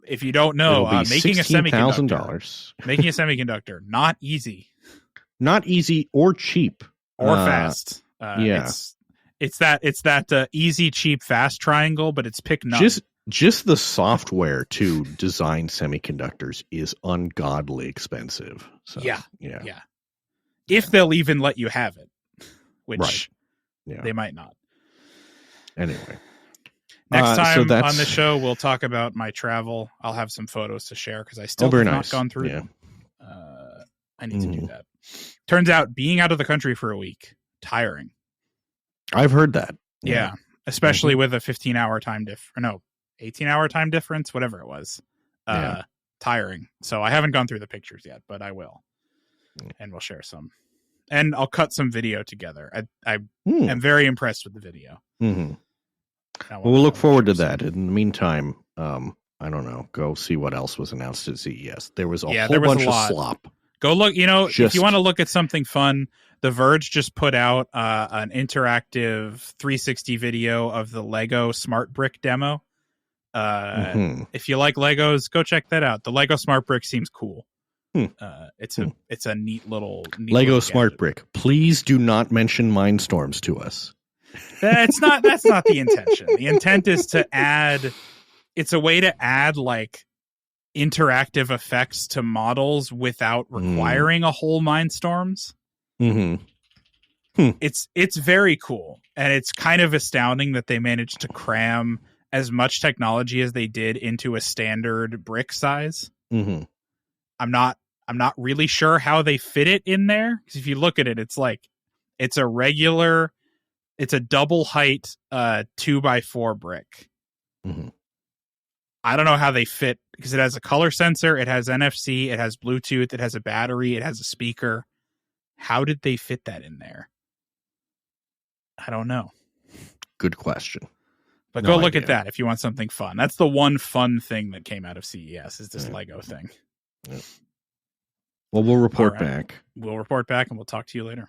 if you don't know, making a semiconductor not easy or cheap or fast. It's that easy, cheap, fast triangle, but it's pick none. Just the software to design semiconductors is ungodly expensive. So, yeah. If they'll even let you have it, which they might not. Anyway, next time on the show, we'll talk about my travel. I'll have some photos to share because I still have not gone through them. I need to do that. Turns out being out of the country for a week, tiring. I've heard that. Yeah. Especially with a 15-hour time 18-hour time difference, whatever it was. Tiring. So I haven't gone through the pictures yet, but I will. And we'll share some. And I'll cut some video together. I am very impressed with the video. Mm-hmm. We'll look forward to that. In the meantime, I don't know. Go see what else was announced at CES. There was a whole bunch of slop. Go look. If you want to look at something fun, The Verge just put out an interactive 360 video of the Lego Smart Brick demo. If you like Legos, go check that out. The Lego Smart Brick seems cool. It's a neat little Lego Smart Brick. Please do not mention Mindstorms to us. That's not the intention. The intent is to add. It's a way to add like interactive effects to models without requiring a whole Mindstorms. It's very cool, and it's kind of astounding that they managed to cram as much technology as they did into a standard brick size. I'm not really sure how they fit it in there, because if you look at it, it's a double height 2x4 brick. I don't know how they fit, because it has a color sensor, it has NFC, it has Bluetooth, it has a battery, it has a speaker. How did they fit that in there? I don't know. Good question. But go look at that if you want something fun. That's the one fun thing that came out of CES, is this Lego thing. Yeah. Well, we'll report back. We'll report back, and we'll talk to you later.